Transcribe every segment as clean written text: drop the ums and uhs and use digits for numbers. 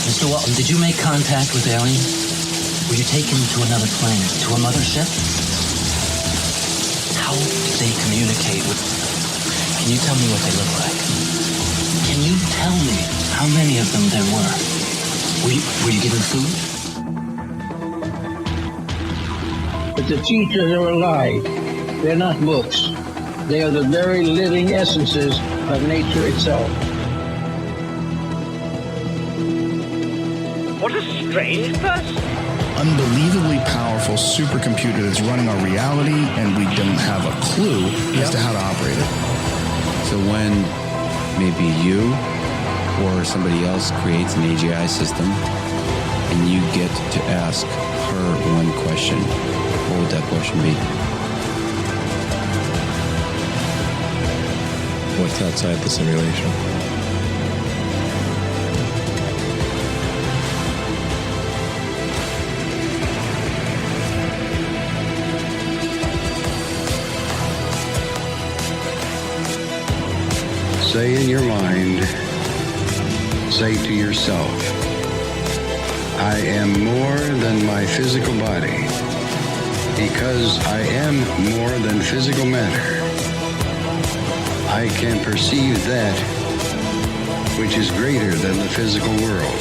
Mr. Walton, did you make contact with aliens? Were you taken to another planet, to a mothership? How did they communicate with... Can you tell me what they look like? Can you tell me how many of them there were? Were you given food? But the teachers are alive. They're not books. They are the very living essences of nature itself. What a strange person. Unbelievably powerful supercomputer that's running our reality, and we don't have a clue as to how to operate it. So when maybe you or somebody else creates an AGI system and you get to ask her one question, what would that question be? What's outside the simulation? Say in your mind, say to yourself, I am more than my physical body, because I am more than physical matter. I can perceive that which is greater than the physical world.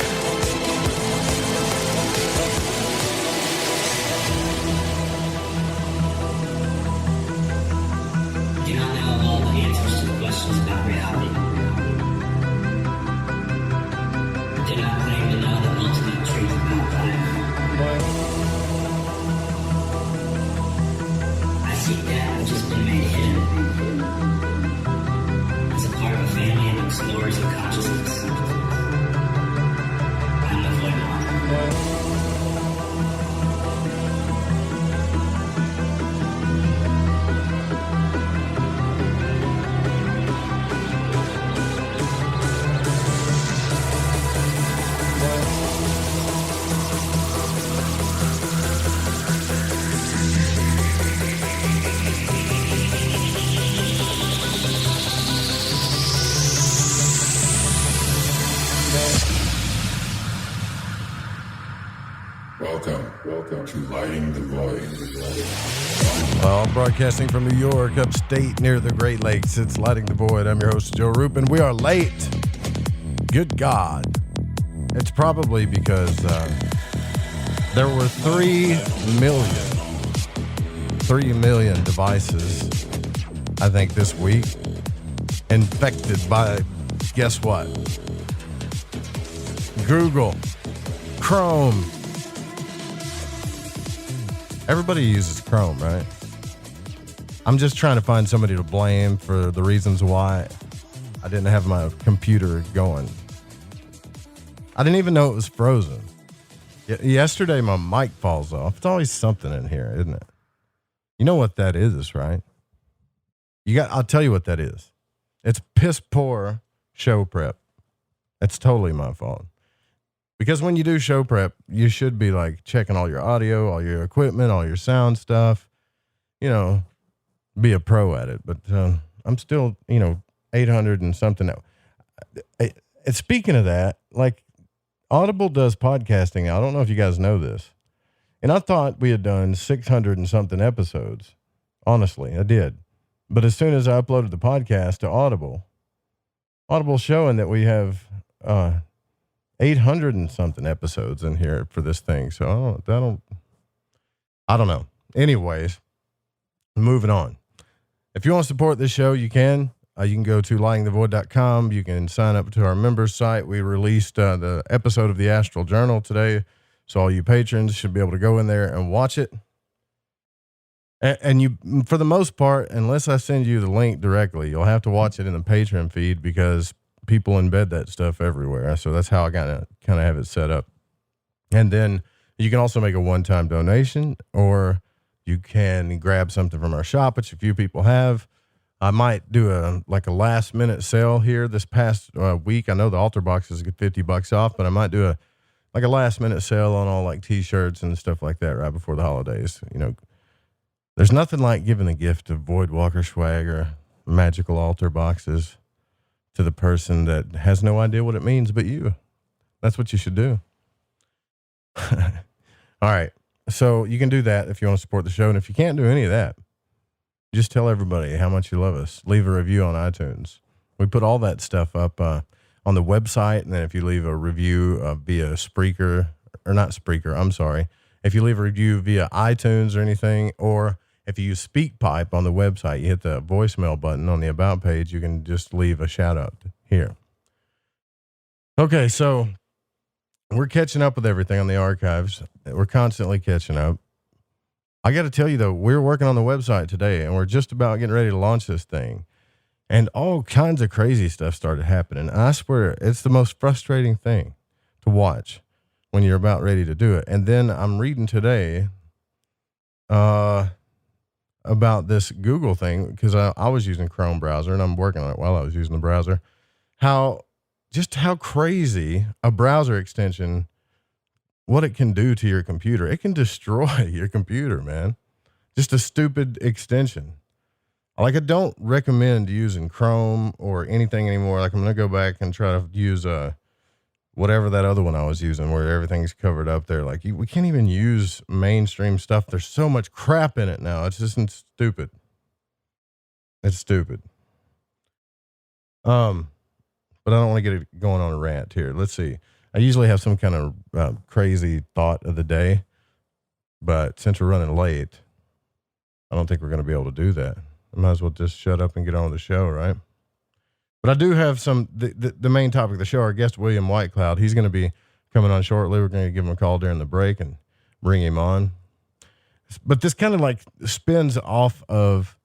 Do not know all the answers to the questions about reality. Do not claim to know the ultimate truth about life. I seek that which has been made hidden. As a part of a family of explorers of consciousness. I'm the Voidwalker. Welcome to Lighting the Void. Well, broadcasting from New York, upstate near the Great Lakes, it's Lighting the Void. I'm your host, Joe Rupin. We are late. Good God. It's probably because there were 3 million devices, I think, this week infected by, guess what? Google, Chrome. Everybody uses Chrome, right? I'm just trying to find somebody to blame for the reasons why I didn't have my computer going. I didn't even know it was frozen. Yesterday, my mic falls off. It's always something in here, isn't it? You know what that is, right? I'll tell you what that is. It's piss poor show prep. It's totally my fault. Because when you do show prep, you should be like checking all your audio, all your equipment, all your sound stuff, be a pro at it. But I'm still, 800 and something. Speaking of that, like Audible does podcasting. I don't know if you guys know this. And I thought we had done 600 and something episodes. Honestly, I did. But as soon as I uploaded the podcast to Audible's showing that we have 800 and something episodes in here for this thing. So I don't know. Anyways, moving on. If you want to support this show, you can. You can go to lightingthevoid.com. You can sign up to our members site. We released the episode of the Astral Journal today. So all you patrons should be able to go in there and watch it. And you, for the most part, unless I send you the link directly, you'll have to watch it in the Patreon feed because people embed that stuff everywhere. So that's how I kind of have it set up. And then you can also make a one-time donation, or you can grab something from our shop, which a few people have. I might do a last minute sale here this past week. I know the altar boxes get $50 off, but I might do a last minute sale on all t-shirts and stuff like that right before the holidays. There's nothing like giving the gift of Voidwalker swag or magical altar boxes to the person that has no idea what it means but you. That's what you should do. All right. So you can do that if you want to support the show. And if you can't do any of that, just tell everybody how much you love us. Leave a review on iTunes. We put all that stuff up on the website. And then if you leave a review via Spreaker, or not Spreaker, I'm sorry. If you leave a review via iTunes or anything, or if you use SpeakPipe on the website, you hit the voicemail button on the About page, you can just leave a shout out here. Okay, so we're catching up with everything on the archives. We're constantly catching up. I got to tell you, though, we're working on the website today, and we're just about getting ready to launch this thing. And all kinds of crazy stuff started happening. And I swear, it's the most frustrating thing to watch when you're about ready to do it. And then I'm reading today about this Google thing, because I was using Chrome browser, and I'm working on it while I was using the browser. How crazy a browser extension, what it can do to your computer. It can destroy your computer, man. Just a stupid extension. Like, I don't recommend using Chrome or anything anymore. Like, I'm going to go back and try to use whatever that other one I was using where everything's covered up there. Like, we can't even use mainstream stuff. There's so much crap in it now. It's just stupid. It's stupid. But I don't want to get it going on a rant here. Let's see. I usually have some kind of crazy thought of the day, but since we're running late, I don't think we're going to be able to do that. I might as well just shut up and get on with the show, right? But I do have the main topic of the show, our guest, William Whitecloud. He's going to be coming on shortly. We're going to give him a call during the break and bring him on. But this kind of like spins off of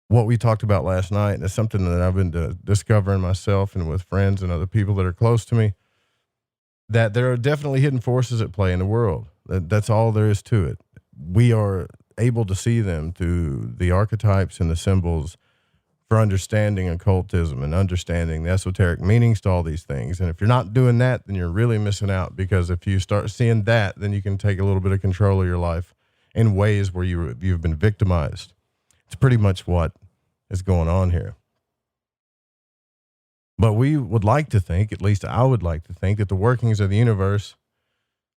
what we talked about last night. And it's something that I've been discovering myself and with friends and other people that are close to me, that there are definitely hidden forces at play in the world. That's all there is to it. We are able to see them through the archetypes and the symbols for understanding occultism and understanding the esoteric meanings to all these things. And if you're not doing that, then you're really missing out, because if you start seeing that, then you can take a little bit of control of your life in ways where you've been victimized. It's pretty much what is going on here. But we would like to think, at least I would like to think, that the workings of the universe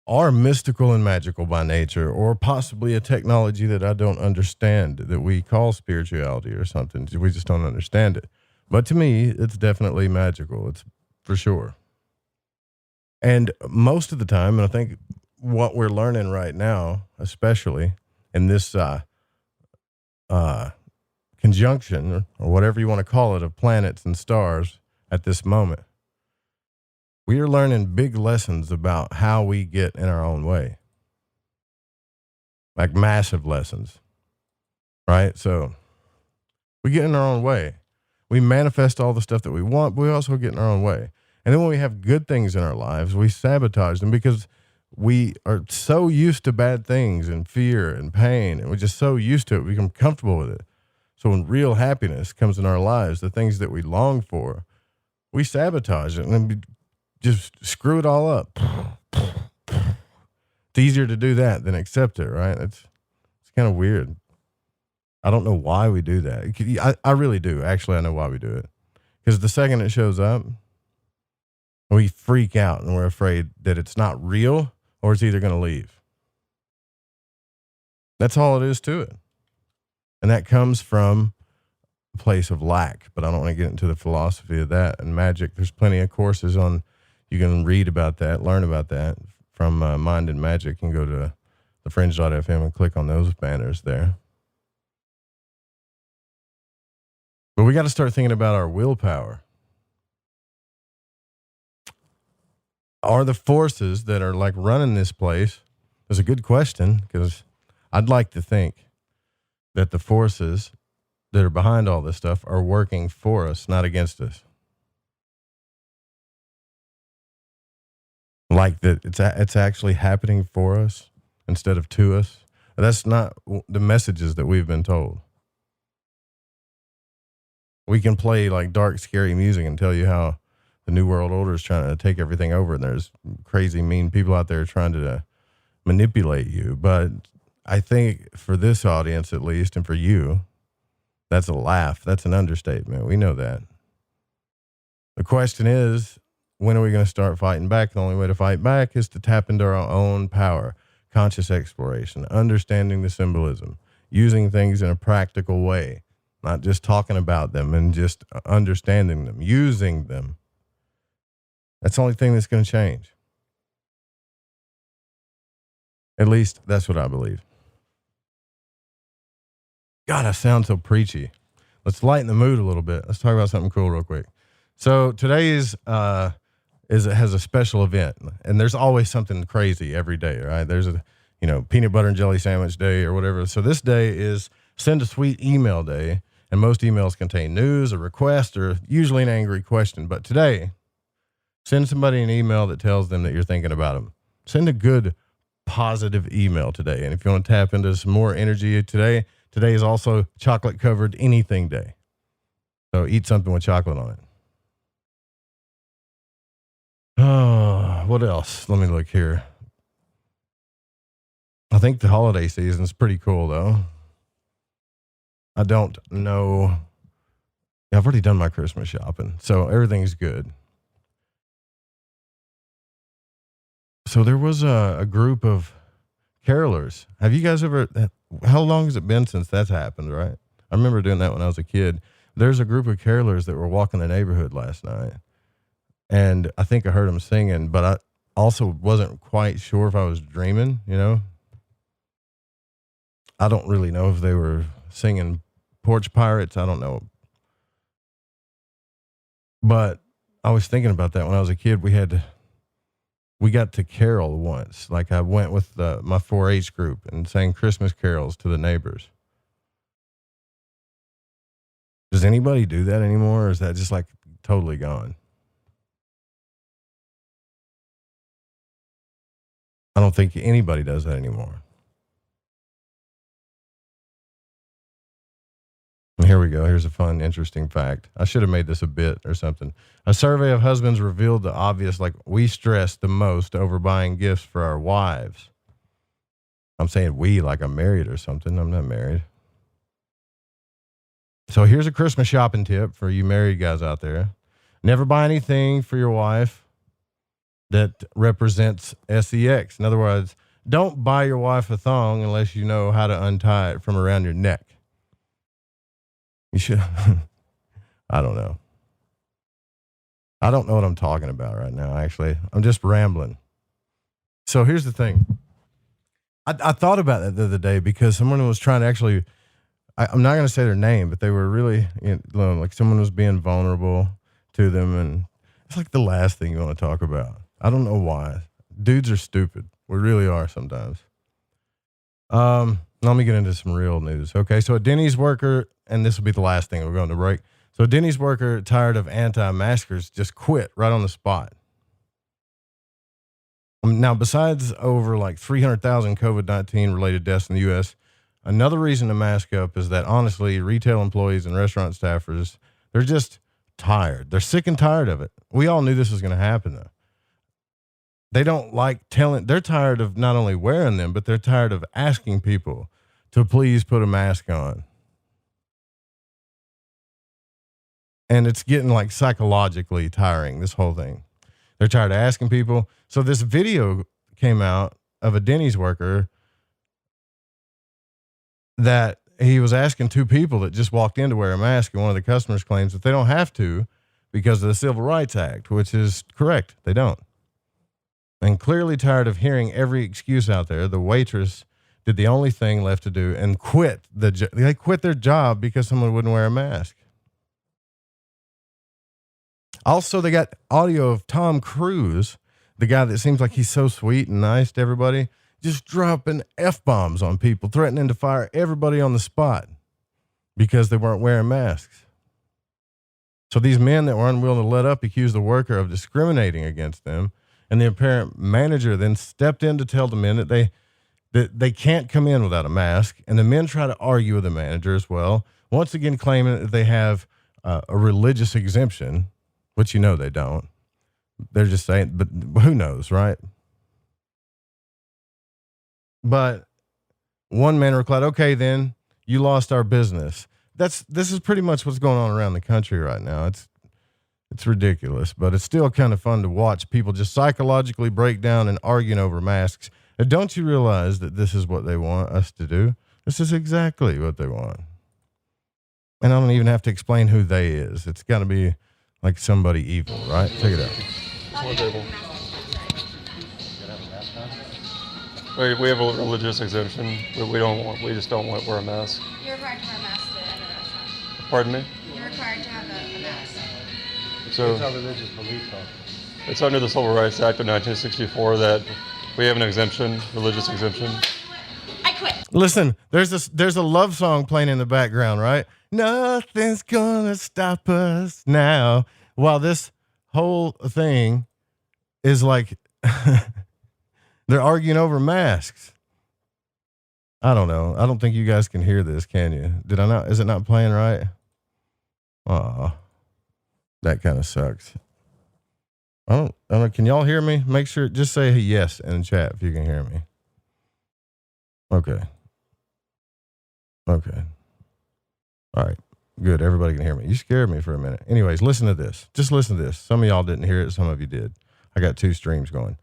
are mystical and magical by nature, or possibly a technology that I don't understand that we call spirituality or something. We just don't understand it. But to me, it's definitely magical. It's for sure. And most of the time, and I think what we're learning right now, especially in this conjunction, or whatever you want to call it, of planets and stars at this moment, we are learning big lessons about how we get in our own way. Like massive lessons, right? So we get in our own way. We manifest all the stuff that we want, but we also get in our own way. And then when we have good things in our lives, we sabotage them because we are so used to bad things and fear and pain, and we're just so used to it, we become comfortable with it. So when real happiness comes in our lives, the things that we long for, we sabotage it and then we just screw it all up. It's easier to do that than accept it, right? It's kind of weird. I don't know why we do that. I really do. Actually, I know why we do it. Because the second it shows up, we freak out and we're afraid that it's not real or it's either going to leave. That's all it is to it. And that comes from a place of lack. But I don't want to get into the philosophy of that and magic. There's plenty of courses on, you can read about that, learn about that from Mind and Magic. You can go to the Fringe.fm and click on those banners there. But we got to start thinking about our willpower. Are the forces that are like running this place? That's a good question, because I'd like to think that the forces that are behind all this stuff are working for us, not against us. Like that it's actually happening for us instead of to us. That's not the messages that we've been told. We can play like dark, scary music and tell you how the New World Order is trying to take everything over, and there's crazy, mean people out there trying to manipulate you. But I think for this audience, at least, and for you, that's a laugh. That's an understatement. We know that. The question is, when are we going to start fighting back? The only way to fight back is to tap into our own power, conscious exploration, understanding the symbolism, using things in a practical way, not just talking about them and just understanding them, using them. That's the only thing that's going to change. At least that's what I believe. God, I sound so preachy. Let's lighten the mood a little bit. Let's talk about something cool real quick. So today has a special event, and there's always something crazy every day, right? There's a, peanut butter and jelly sandwich day or whatever. So this day is send a sweet email day, and most emails contain news, a request, or usually an angry question. But today, send somebody an email that tells them that you're thinking about them. Send a good, positive email today. And if you want to tap into some more energy today is also chocolate covered anything day. So eat something with chocolate on it. Oh, what else? Let me look here. I think the holiday season is pretty cool, though. I don't know. I've already done my Christmas shopping, so everything's good. So there was a group of carolers. Have you guys ever, how long has it been since that's happened, right? I remember doing that when I was a kid. There's a group of carolers that were walking the neighborhood last night. And I think I heard them singing, but I also wasn't quite sure if I was dreaming, I don't really know if they were singing Porch Pirates. I don't know. But I was thinking about that when I was a kid. We got to carol once. Like I went with my 4-H group and sang Christmas carols to the neighbors. Does anybody do that anymore? Or is that just like totally gone? I don't think anybody does that anymore. And here we go. Here's a fun, interesting fact. I should have made this a bit or something. A survey of husbands revealed the obvious, like we stress the most over buying gifts for our wives. I'm saying we, like I'm married or something. I'm not married. So here's a Christmas shopping tip for you married guys out there. Never buy anything for your wife that represents sex. In other words, don't buy your wife a thong unless you know how to untie it from around your neck. You should. I don't know. I don't know what I'm talking about right now, actually. I'm just rambling. So here's the thing. I thought about that the other day because someone was trying to actually, I'm not going to say their name, but they were really, like someone was being vulnerable to them. And it's like the last thing you want to talk about. I don't know why. Dudes are stupid. We really are sometimes. Let me get into some real news. Okay, so a Denny's worker, and this will be the last thing, we're going to break. So a Denny's worker, tired of anti-maskers, just quit right on the spot. Now, besides over like 300,000 COVID-19 related deaths in the U.S., another reason to mask up is that, honestly, retail employees and restaurant staffers, they're just tired. They're sick and tired of it. We all knew this was going to happen, though. They don't like telling, they're tired of not only wearing them, but they're tired of asking people to please put a mask on. And it's getting like psychologically tiring, this whole thing. They're tired of asking people. So this video came out of a Denny's worker that he was asking 2 people that just walked in to wear a mask. And one of the customers claims that they don't have to because of the Civil Rights Act, which is correct. They don't. And clearly tired of hearing every excuse out there, the waitress did the only thing left to do and quit. They quit their job because someone wouldn't wear a mask. Also, they got audio of Tom Cruise, the guy that seems like he's so sweet and nice to everybody, just dropping F-bombs on people, threatening to fire everybody on the spot because they weren't wearing masks. So these men that were unwilling to let up accused the worker of discriminating against them. And the apparent manager then stepped in to tell the men that they can't come in without a mask. And the men try to argue with the manager as well, once again claiming that they have a religious exemption, which they don't. They're just saying, but who knows, right? But one man replied, okay, then you lost our business. This is pretty much what's going on around the country right now. It's ridiculous, but it's still kind of fun to watch people just psychologically break down and arguing over masks. And don't you realize that this is what they want us to do? This is exactly what they want. And I don't even have to explain who they is. It's got to be like somebody evil, right? Check it out. We have a religious exemption. We just don't want to wear a mask. You're required to wear a mask to enter a restaurant. Pardon me? You're required to have a mask. So It's our religious belief, though. it's under the Civil Rights Act of 1964 that we have an exemption, religious exemption. I quit. Listen, there's a love song playing in the background, right? Nothing's gonna stop us now. While this whole thing is like they're arguing over masks. I don't know. I don't think you guys can hear this, can you? Did I not? Is it not playing right? Aw, that kind of sucks. I don't know. Can y'all hear me? Make sure, just say yes in the chat if you can hear me. Okay. All right. Good. Everybody can hear me. You scared me for a minute. Anyways, listen to this. Just listen to this. Some of y'all didn't hear it. Some of you did. I got 2 streams going.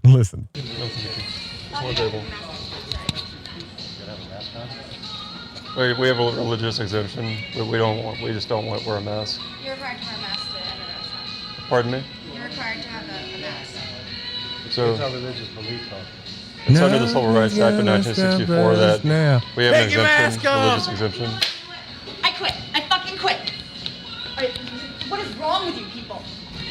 Listen. We have a religious exemption. We just don't want to wear a mask. You're required to wear a mask to enter a restaurant. Pardon me? You're required to have a mask. So It's our religious belief, though. it's under the Civil Rights Act of 1964 that we have an exemption, religious exemption. I quit. I fucking quit. What is wrong with you people?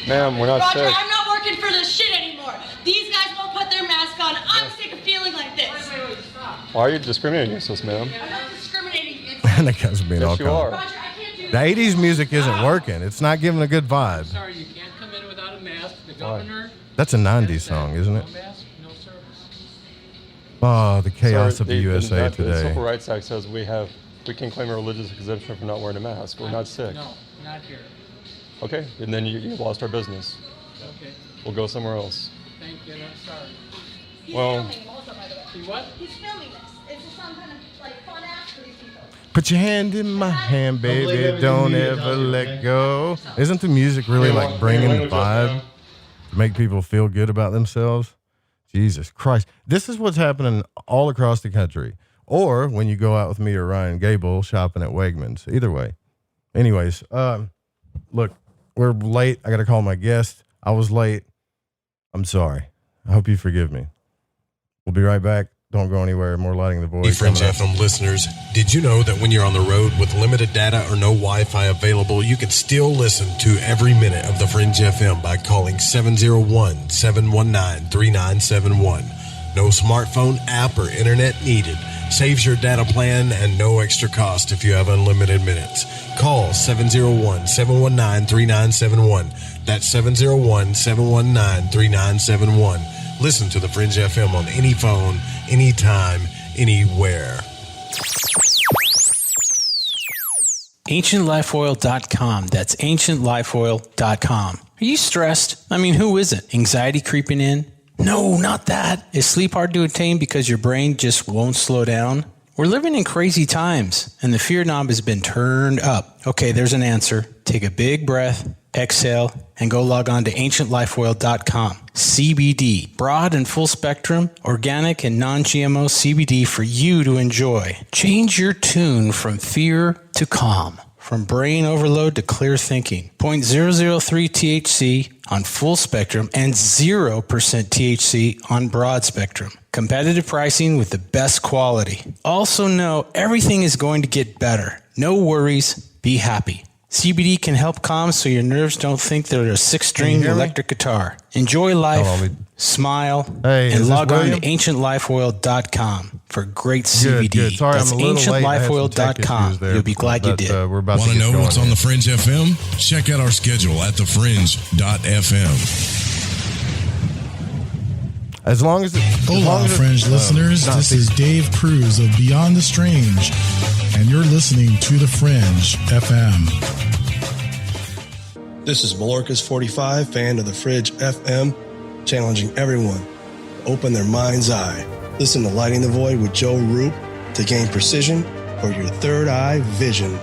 Ma'am, we're not Roger, sick. I'm not working for this shit anymore. These guys won't put their mask on. I'm sick of feeling like this. Wait, stop. Why are you discriminating against us, ma'am? I'm not discriminating against And that guy's being all Yes, you are. Roger, I can't do The 80s music isn't working. It's not giving a good vibe. Sorry, you can't come in without a mask. The governor. That's a 90s song, isn't it? No mask, no service. Oh, the chaos Sir, of the USA The today. Civil Rights Act says we can claim a religious exemption for not wearing a mask. We're not sick. No, not here. Okay, and then you lost our business. Okay. We'll go somewhere else. Thank you. I'm sorry. He's Well- filming also, by the way. See what? He's filming this. Is this some kind of like fun act for these people? Put your hand in my hand, baby. Don't ever let go. Isn't the music really like bringing the vibe to make people feel good about themselves? Jesus Christ. This is what's happening all across the country. Or when you go out with me or Ryan Gable shopping at Wegmans. Either way. Anyways, look, we're late. I got to call my guest. I was late. I'm sorry. I hope you forgive me. We'll be right back. Don't go anywhere. More Lighting the Void. Hey, Fringe FM listeners, did you know that when you're on the road with limited data or no Wi-Fi available, you can still listen to every minute of the Fringe FM by calling 701-719-3971. No smartphone app or internet needed. Saves your data plan and no extra cost if you have unlimited minutes. Call 701-719-3971. That's 701-719-3971. Listen to the Fringe FM on any phone, anytime, anywhere. AncientLifeOil.com. That's AncientLifeOil.com. Are you stressed? I mean, who isn't? Anxiety creeping in? No, not that. Is sleep hard to attain because your brain just won't slow down? We're living in crazy times, and the fear knob has been turned up. Okay, there's an answer. Take a big breath, exhale, and go log on to AncientLifeOil.com. CBD, broad and full spectrum, organic and non-GMO CBD for you to enjoy. Change your tune from fear to calm. From brain overload to clear thinking. 0.003 THC on full spectrum and 0% THC on broad spectrum. Competitive pricing with the best quality. Also know everything is going to get better. No worries. Be happy. CBD can help calm so your nerves don't think they're a 6-string electric guitar. Enjoy life, smile, and log on to AncientLifeOil.com for great CBD. Good. Sorry, That's I'm a little late. I had some tech AncientLifeOil.com. issues there, You'll be glad you did. We're about Want to to get know going what's on here. the Fringe FM? Check out our schedule at thefringe.fm. As long as Hola, Fringe listeners. This is Dave Cruz of Beyond the Strange, and you're listening to The Fringe FM. This is Malorcas45, fan of the Fringe FM, challenging everyone to open their mind's eye. Listen to Lighting the Void with Joe Roop to gain precision for your third eye vision.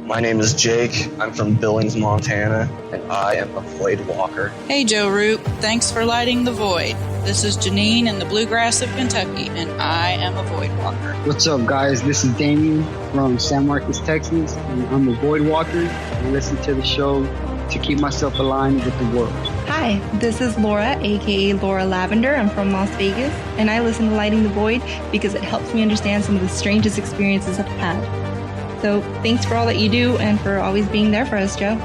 My name is Jake. I'm from Billings, Montana, and I am a Void Walker. Hey, Joe Root. Thanks for lighting the void. This is Janine in the bluegrass of Kentucky, and I am a Void Walker. What's up, guys? This is Damien from San Marcos, Texas, and I'm a Void Walker. I listen to the show to keep myself aligned with the world. Hi, this is Laura, aka Laura Lavender. I'm from Las Vegas, and I listen to Lighting the Void because it helps me understand some of the strangest experiences I've had. So thanks for all that you do and for always being there for us, Joe.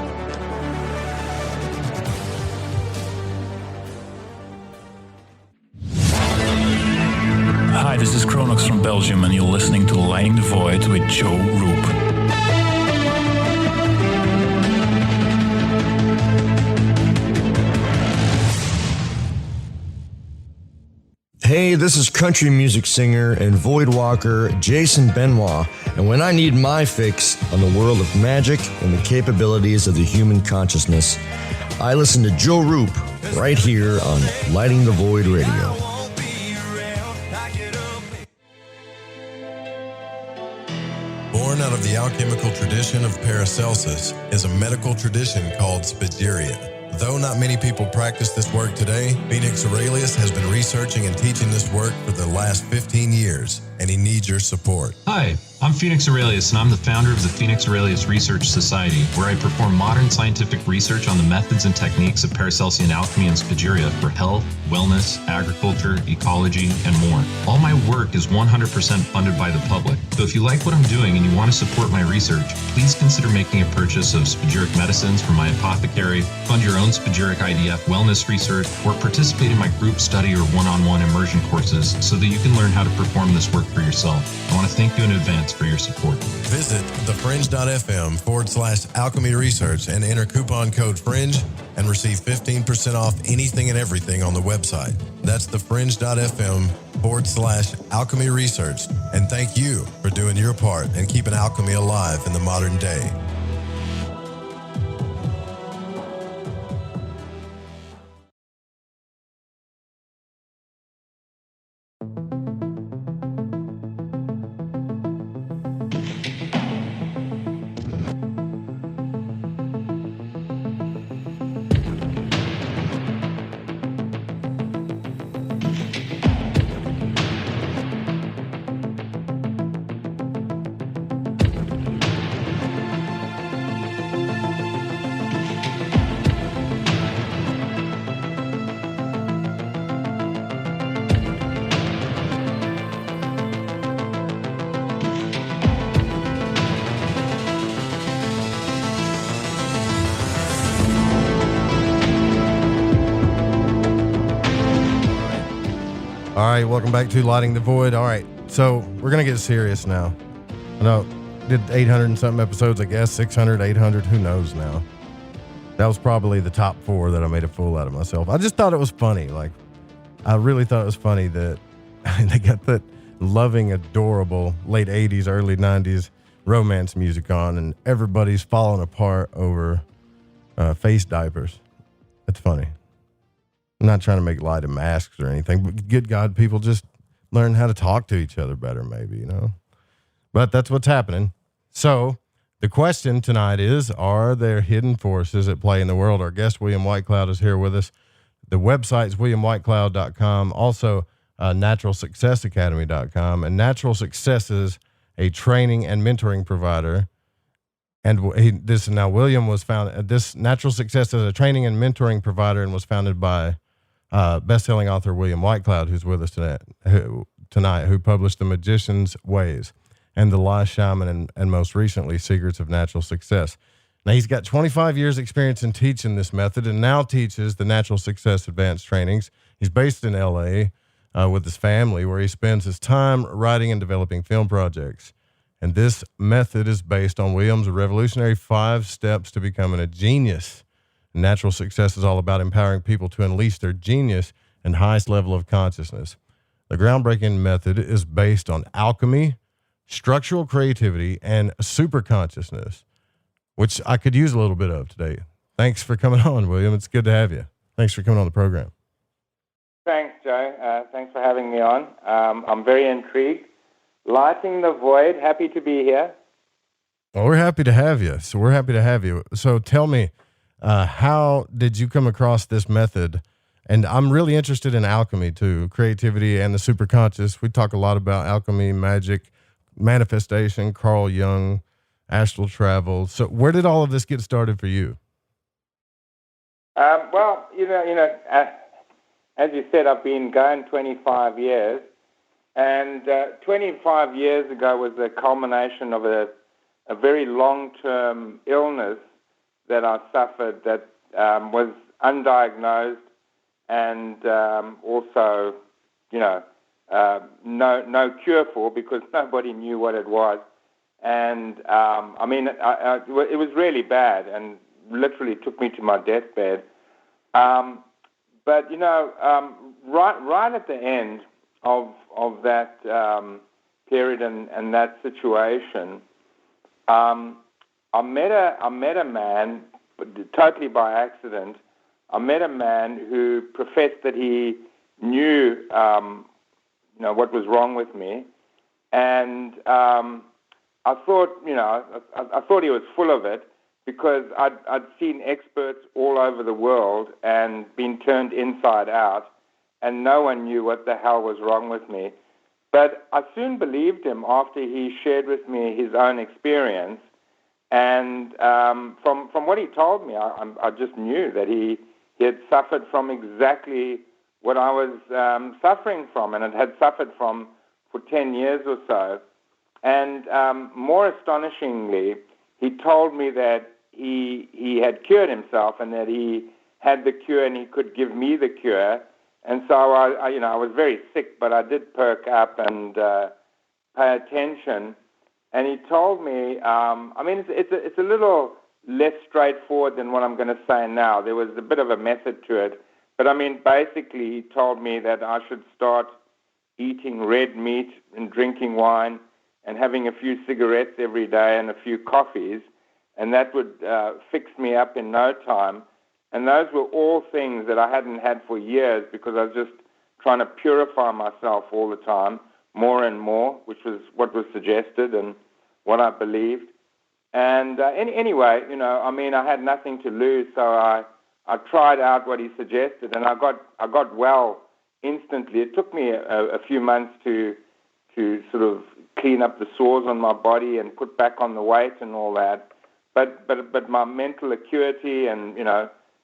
Hi, this is Kronox from Belgium, and you're listening to Lighting the Void with Joe Roop. Hey, this is country music singer and Void Walker Jason Benoit, and when I need my fix on the world of magic and the capabilities of the human consciousness, I listen to Joe Roop right here on Lighting the Void Radio. Born out of the alchemical tradition of Paracelsus is a medical tradition called Spagyria. Though not many people practice this work today, Phoenix Aurelius has been researching and teaching this work for the last 15 years, and he needs your support. Hi, I'm Phoenix Aurelius, and I'm the founder of the Phoenix Aurelius Research Society, where I perform modern scientific research on the methods and techniques of Paracelsian alchemy and Spagyria for health, wellness, agriculture, ecology, and more. All my work is 100% funded by the public, so if you like what I'm doing and you want to support my research, please consider making a purchase of spagyric medicines from my apothecary, fund your own spagyric IDF wellness research, or participate in my group study or one-on-one immersion courses so that you can learn how to perform this work for yourself. I want to thank you in advance for your support. Visit thefringe.fm/alchemy research and enter coupon code FRINGE and receive 15% off anything and everything on the website. That's thefringe.fm/alchemy research. And thank you for doing your part and keeping alchemy alive in the modern day. All right, welcome back to Lighting the Void. All right, so we're going to get serious now. I know, did 800 and something episodes, I guess, 600, 800, who knows now. That was probably the top 4 that I made a fool out of myself. I just thought it was funny. Like, I really thought it was funny that they got that loving, adorable late 80s, early 90s romance music on, and everybody's falling apart over face diapers. It's funny. I'm not trying to make light of masks or anything, but good God, people just learn how to talk to each other better, maybe, you know. But that's what's happening. So the question tonight is, are there hidden forces at play in the world? Our guest, William Whitecloud, is here with us. The website is williamwhitecloud.com, also naturalsuccessacademy.com. And Natural Success is a training and mentoring provider. And William was founded, this Natural Success is a training and mentoring provider and was founded by best-selling author William Whitecloud, who's with us tonight, who published The Magician's Ways and The Last Shaman and most recently Secrets of Natural Success. Now, he's got 25 years experience in teaching this method and now teaches the Natural Success Advanced Trainings. He's based in L.A. With his family, where he spends his time writing and developing film projects. And this method is based on William's revolutionary 5 steps to becoming a genius. Natural Success is all about empowering people to unleash their genius and highest level of consciousness. The groundbreaking method is based on alchemy, structural creativity, and super consciousness, which I could use a little bit of today. Thanks for coming on, William. It's good to have you. Thanks for coming on the program. Thanks, Joe. Thanks for having me on. I'm very intrigued. Lighting the Void, happy to be here. Well, we're happy to have you. So tell me, how did you come across this method? And I'm really interested in alchemy too, creativity and the superconscious. We talk a lot about alchemy, magic, manifestation, Carl Jung, astral travel. So where did all of this get started for you? Well, as you said, I've been going 25 years, and 25 years ago was the culmination of a very long-term illness that I suffered that was undiagnosed and also, no cure for, because nobody knew what it was. And it was really bad and literally took me to my deathbed. But right at the end of that period and that situation, I met a man, totally by accident. I met a man who professed that he knew, what was wrong with me, and I thought, I thought he was full of it, because I'd seen experts all over the world and been turned inside out, and no one knew what the hell was wrong with me. But I soon believed him after he shared with me his own experience, and from what he told me, I just knew that he had suffered from exactly what I was suffering from, and it had suffered from for 10 years or so. And more astonishingly, he told me that he had cured himself and that he had the cure and he could give me the cure. And so I was very sick, but I did perk up and pay attention. And he told me, it's a little less straightforward than what I'm going to say now. There was a bit of a method to it. But basically he told me that I should start eating red meat and drinking wine and having a few cigarettes every day and a few coffees, and that would fix me up in no time. And those were all things that I hadn't had for years, because I was just trying to purify myself all the time, more and more, which was what was suggested and what I believed. And anyway, I had nothing to lose, so I tried out what he suggested, and I got well instantly. It took me a few months to sort of clean up the sores on my body and put back on the weight and all that. But my mental acuity and,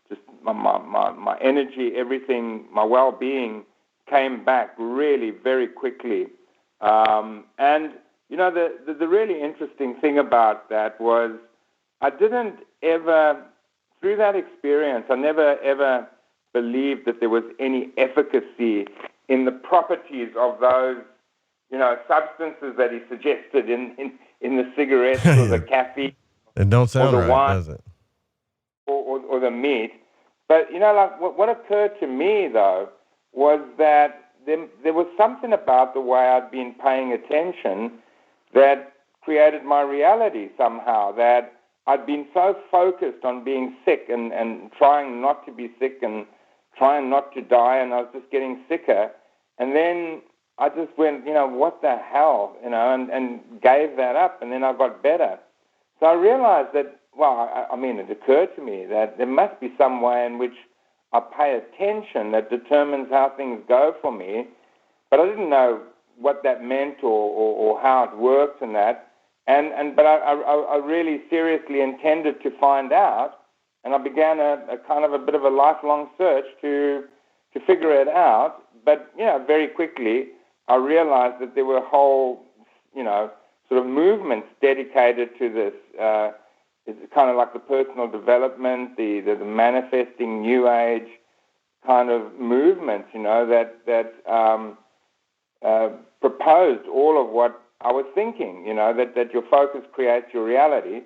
just my energy, everything, my well-being came back really very quickly. And, the really interesting thing about that was I didn't ever, through that experience, I never ever believed that there was any efficacy in the properties of those substances that he suggested in the cigarettes or the caffeine. It don't sound or the right, wine, does it? Or the meat. But, what occurred to me, though, was that there was something about the way I'd been paying attention that created my reality somehow, that I'd been so focused on being sick and trying not to be sick and trying not to die, and I was just getting sicker. And then I just went, what the hell, and gave that up, and then I got better. So I realized that, it occurred to me that there must be some way in which I pay attention that determines how things go for me, but I didn't know what that meant or how it worked and that. But I really seriously intended to find out, and I began a kind of a bit of a lifelong search to figure it out. But, very quickly I realized that there were whole, sort of movements dedicated to this. It's kind of like the personal development, the manifesting New Age kind of movements, that proposed all of what I was thinking, that your focus creates your reality.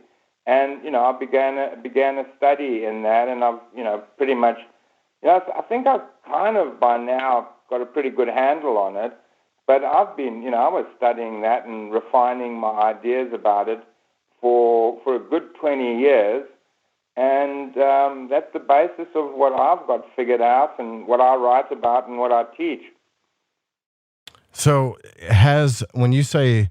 And, I began a study in that, and I've, pretty much, I think I've kind of by now got a pretty good handle on it. But I've been, I was studying that and refining my ideas about it for a good 20 years. And that's the basis of what I've got figured out and what I write about and what I teach. So when you say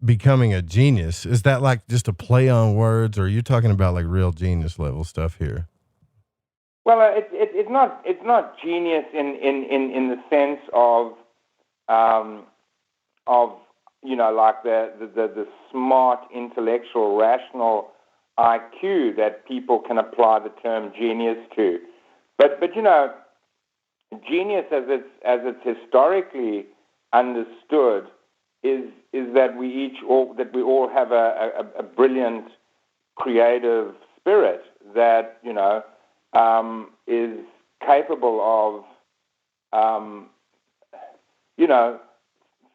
becoming a genius, is that like just a play on words, or are you talking about like real genius level stuff here? Well, it's not genius in the sense of like the smart, intellectual, rational IQ that people can apply the term genius to, but genius as it's historically understood is that we all have a brilliant creative spirit that is capable of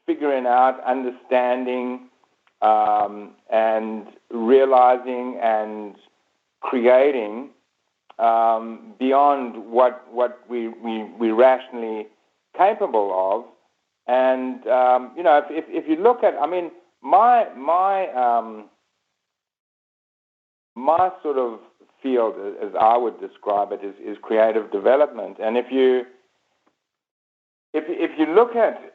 figuring out, understanding, and realizing and creating beyond what we rationally capable of. And if you look at, I mean, my sort of field, as I would describe it, is creative development. And if you look at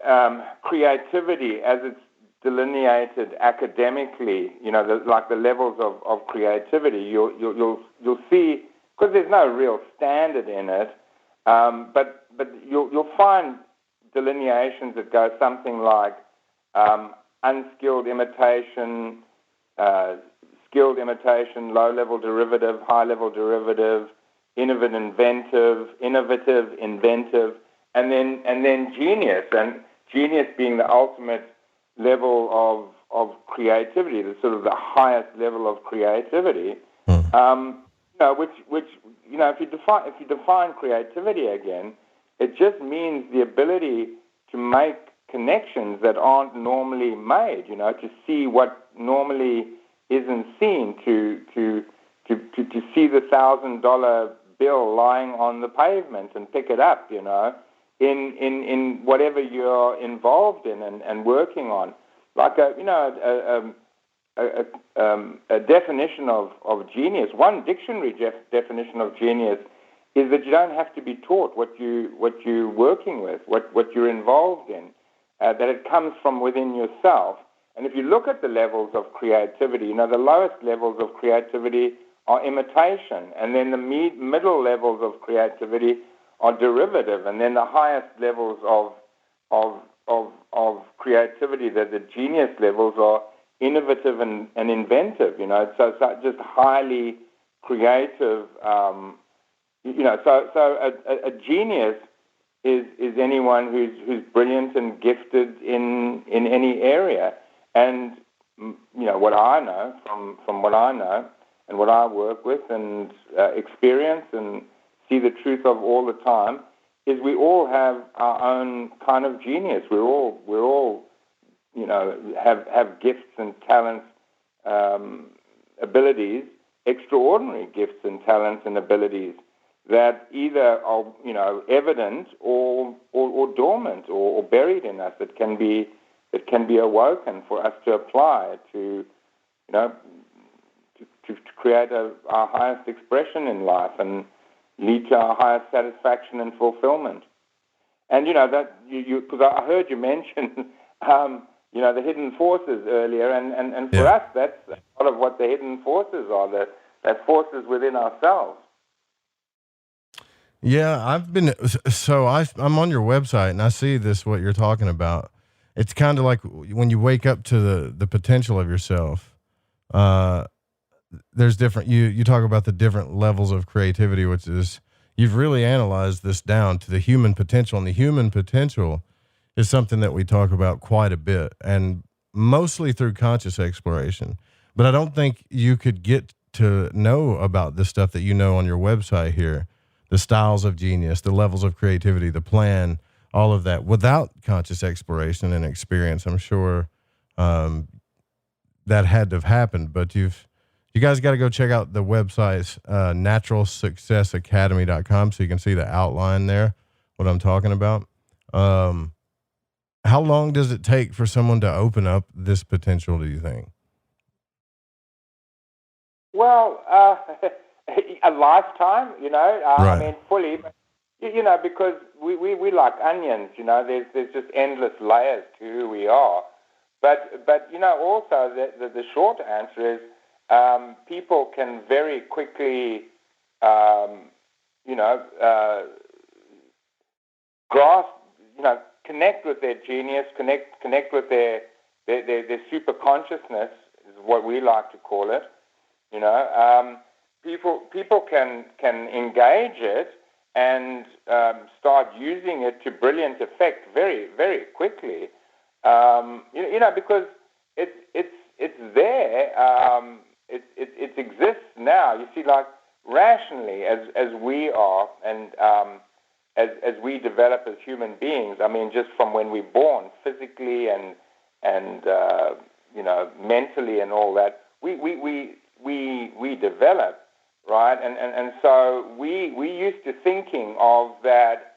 creativity as it's delineated academically, the levels of creativity, you'll see, because there's no real standard in it, but you'll find delineations that go something like unskilled imitation, skilled imitation, low-level derivative, high-level derivative, innovative, inventive, and then genius, and genius being the ultimate level of creativity, the sort of the highest level of creativity. Which if you define creativity again, it just means the ability to make connections that aren't normally made. To see what normally isn't seen, to see the $1,000 bill lying on the pavement and pick it up, in whatever you're involved in and working on. Like a definition of genius, one dictionary definition of genius is that you don't have to be taught what you're working with, what you're involved in, that it comes from within yourself. And if you look at the levels of creativity, the lowest levels of creativity are imitation, and then the middle levels of creativity are derivative, and then the highest levels of creativity, the genius levels, are innovative and inventive. So it's just highly creative. So a genius is anyone who's brilliant and gifted in any area. And what I know from what I know and what I work with and experience and see the truth of all the time is we all have our own kind of genius. We're all have gifts and talents, abilities, extraordinary gifts and talents and abilities that either are evident or dormant or buried in us that can be awoken for us to apply to create our highest expression in life and lead to our highest satisfaction and fulfillment. And that because I heard you mention the hidden forces earlier, and for us that's a lot of what the hidden forces are. That forces within ourselves. Yeah, I'm on your website and I see this, what you're talking about. It's kind of like when you wake up to the potential of yourself. There's different, you talk about the different levels of creativity, which is, you've really analyzed this down to the human potential, and the human potential is something that we talk about quite a bit, and mostly through conscious exploration. But I don't think you could get to know about the stuff that you know on your website here, the styles of genius, the levels of creativity, the plan, all of that, without conscious exploration and experience. I'm sure that had to have happened, but you guys got to go check out the website's naturalsuccessacademy.com so you can see the outline there, what I'm talking about. How long does it take for someone to open up this potential, do you think? Well, a lifetime, Right. I mean, fully, but, because we like onions, there's just endless layers to who we are. But also the short answer is people can very quickly, grasp, connect with their genius, connect with their super consciousness is what we like to call it. People can engage it and start using it to brilliant effect very, very quickly. Because it's there. It exists now. You see, like rationally, as we are, and as we develop as human beings. I mean, just from when we're born, physically and mentally and all that, we develop, right? And so we used to thinking of that.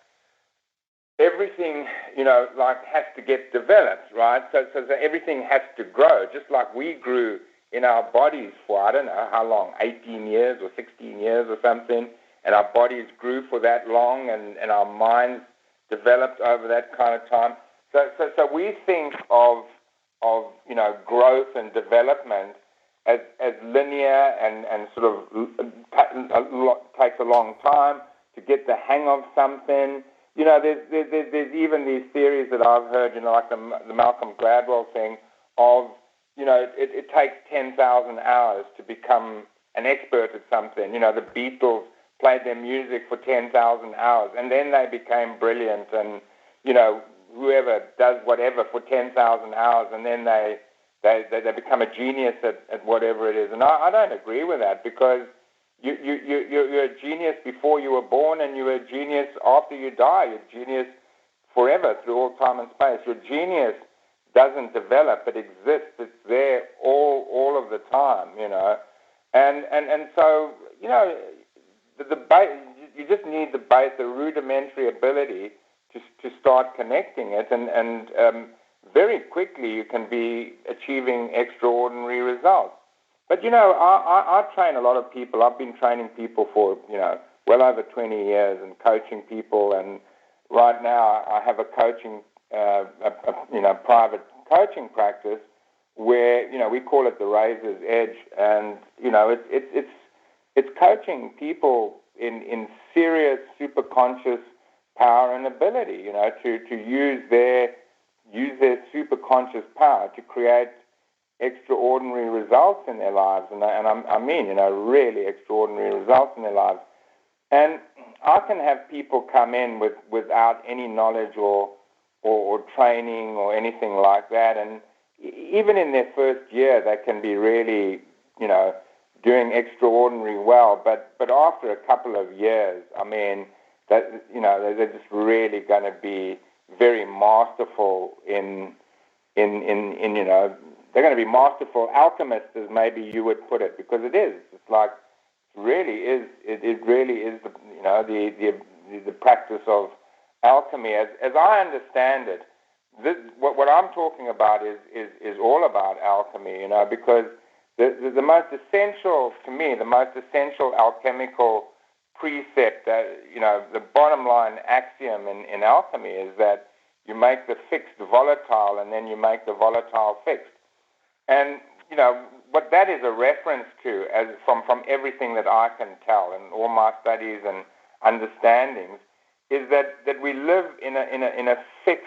Everything, has to get developed, right? So everything has to grow, just like we grew in our bodies for, I don't know how long, 18 years or 16 years or something, and our bodies grew for that long, and our minds developed over that kind of time. So we think of growth and development as linear and sort of takes a long time to get the hang of something. There's even these theories that I've heard, like the Malcolm Gladwell thing of, it takes 10,000 hours to become an expert at something. The Beatles played their music for 10,000 hours, and then they became brilliant, and, whoever does whatever for 10,000 hours, and then they become a genius at whatever it is. And I don't agree with that, because you're a genius before you were born, and you're a genius after you die. You're a genius forever through all time and space. Your genius doesn't develop; it exists. It's there all of the time, And so the base, you just need the base, the rudimentary ability to start connecting it, and very quickly you can be achieving extraordinary results. But, I train a lot of people. I've been training people for, well over 20 years and coaching people. And right now I have a coaching, private coaching practice where, we call it the Razor's Edge. And, it's coaching people in serious superconscious power and ability, to use their superconscious power to create extraordinary results in their lives, and I mean, really extraordinary results in their lives. And I can have people come in without any knowledge or training or anything like that, and even in their first year, they can be really, doing extraordinary well. But after a couple of years, I mean, that they're just really going to be very masterful in they're going to be masterful alchemists, as maybe you would put it, because it is. It's like it really is the practice of alchemy. As I understand it, what I'm talking about is all about alchemy, because the most essential, to me, the most essential alchemical precept, the bottom line axiom in alchemy is that you make the fixed volatile, and then you make the volatile fixed. And, what that is a reference to, as from everything that I can tell and all my studies and understandings, is that we live in a fixed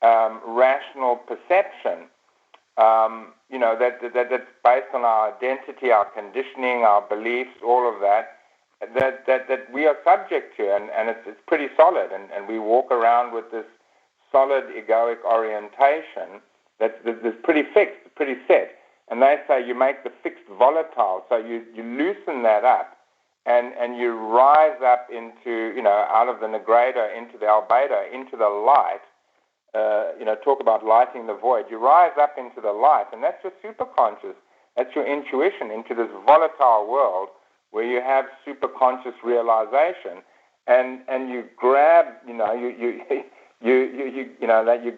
rational perception, that's based on our identity, our conditioning, our beliefs, all of that we are subject to, and it's pretty solid, and we walk around with this solid egoic orientation that's pretty fixed, pretty set. And they say you make the fixed volatile, so you loosen that up, and you rise up into, out of the Negreda into the Albedo, into the light. Talk about lighting the void. You rise up into the light, and that's your superconscious. That's your intuition into this volatile world where you have superconscious realization, and you grab, you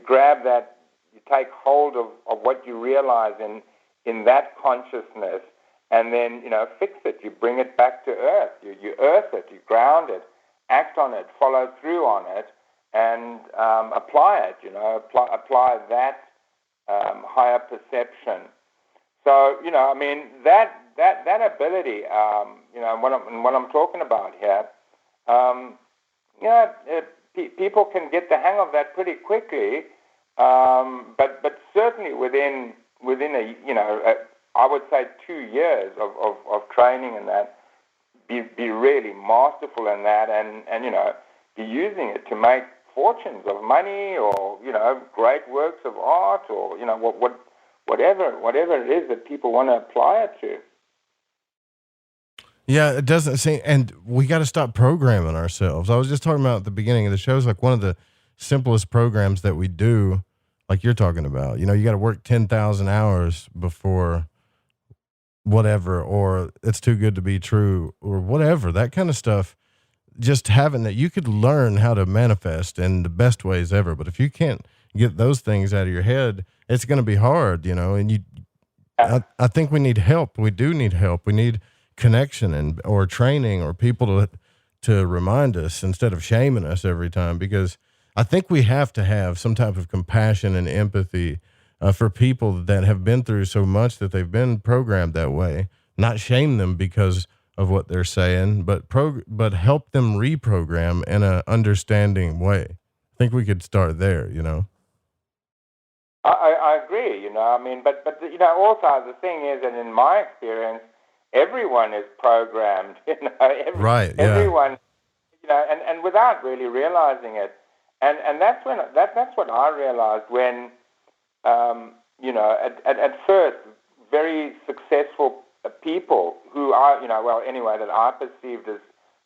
grab that, you take hold of what you realize in that consciousness, and then, fix it. You bring it back to earth. You earth it, you ground it, act on it, follow through on it, and apply it, apply that higher perception. So, I mean, that ability, what I'm talking about here, people can get the hang of that pretty quickly, but certainly within I would say 2 years of training in that, be really masterful in that, and be using it to make fortunes of money, or great works of art, or whatever it is that people want to apply it to. Yeah, it doesn't seem, and we got to stop programming ourselves. I was just talking about at the beginning of the show, it's like one of the simplest programs that we do, like you're talking about. You got to work 10,000 hours before whatever, or it's too good to be true, or whatever, that kind of stuff. Just having that, you could learn how to manifest in the best ways ever. But if you can't get those things out of your head, it's going to be hard, and I think we need help. We do need help. We need connection or training or people to remind us instead of shaming us every time, because I think we have to have some type of compassion and empathy for people that have been through so much that they've been programmed that way. Not shame them because of what they're saying, but help them reprogram in a understanding way. I think we could start there, I agree, but also the thing is that in my experience, everyone is programmed, right? Yeah. Everyone, and without really realizing it, and that's what I realized when, at first, very successful people who are, that I perceived as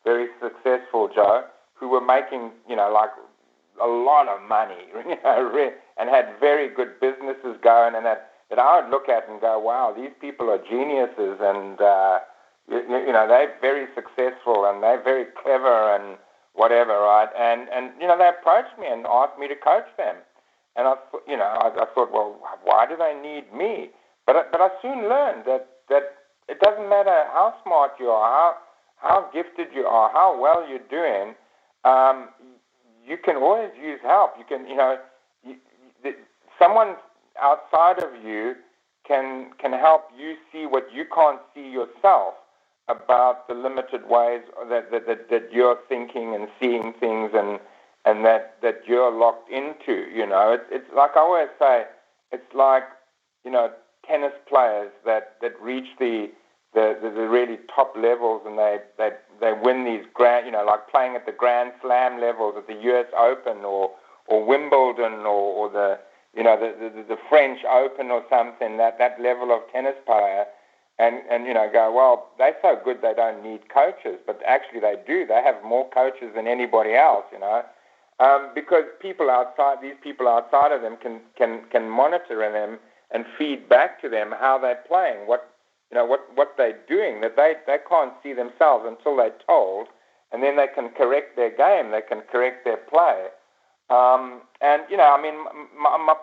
very successful, Joe, who were making, like a lot of money, and had very good businesses going, and that I would look at and go, wow, these people are geniuses, and they're very successful and they're very clever and whatever, right? And they approached me and asked me to coach them, and I thought, well, why do they need me? But I soon learned that it doesn't matter how smart you are, how gifted you are, how well you're doing. You can always use help. You can, someone outside of you can help you see what you can't see yourself about the limited ways that you're thinking and seeing things, and that you're locked into. It's like I always say, it's like tennis players that reach the really top levels, and they win these grand, like playing at the Grand Slam levels at the U.S. Open or Wimbledon or the French Open or something, that level of tennis player, and go, well, they're so good they don't need coaches, but actually they do. They have more coaches than anybody else, because these people outside of them can monitor them and feed back to them how they're playing, what they're doing, that they can't see themselves until they're told, and then they can correct their game, they can correct their play. My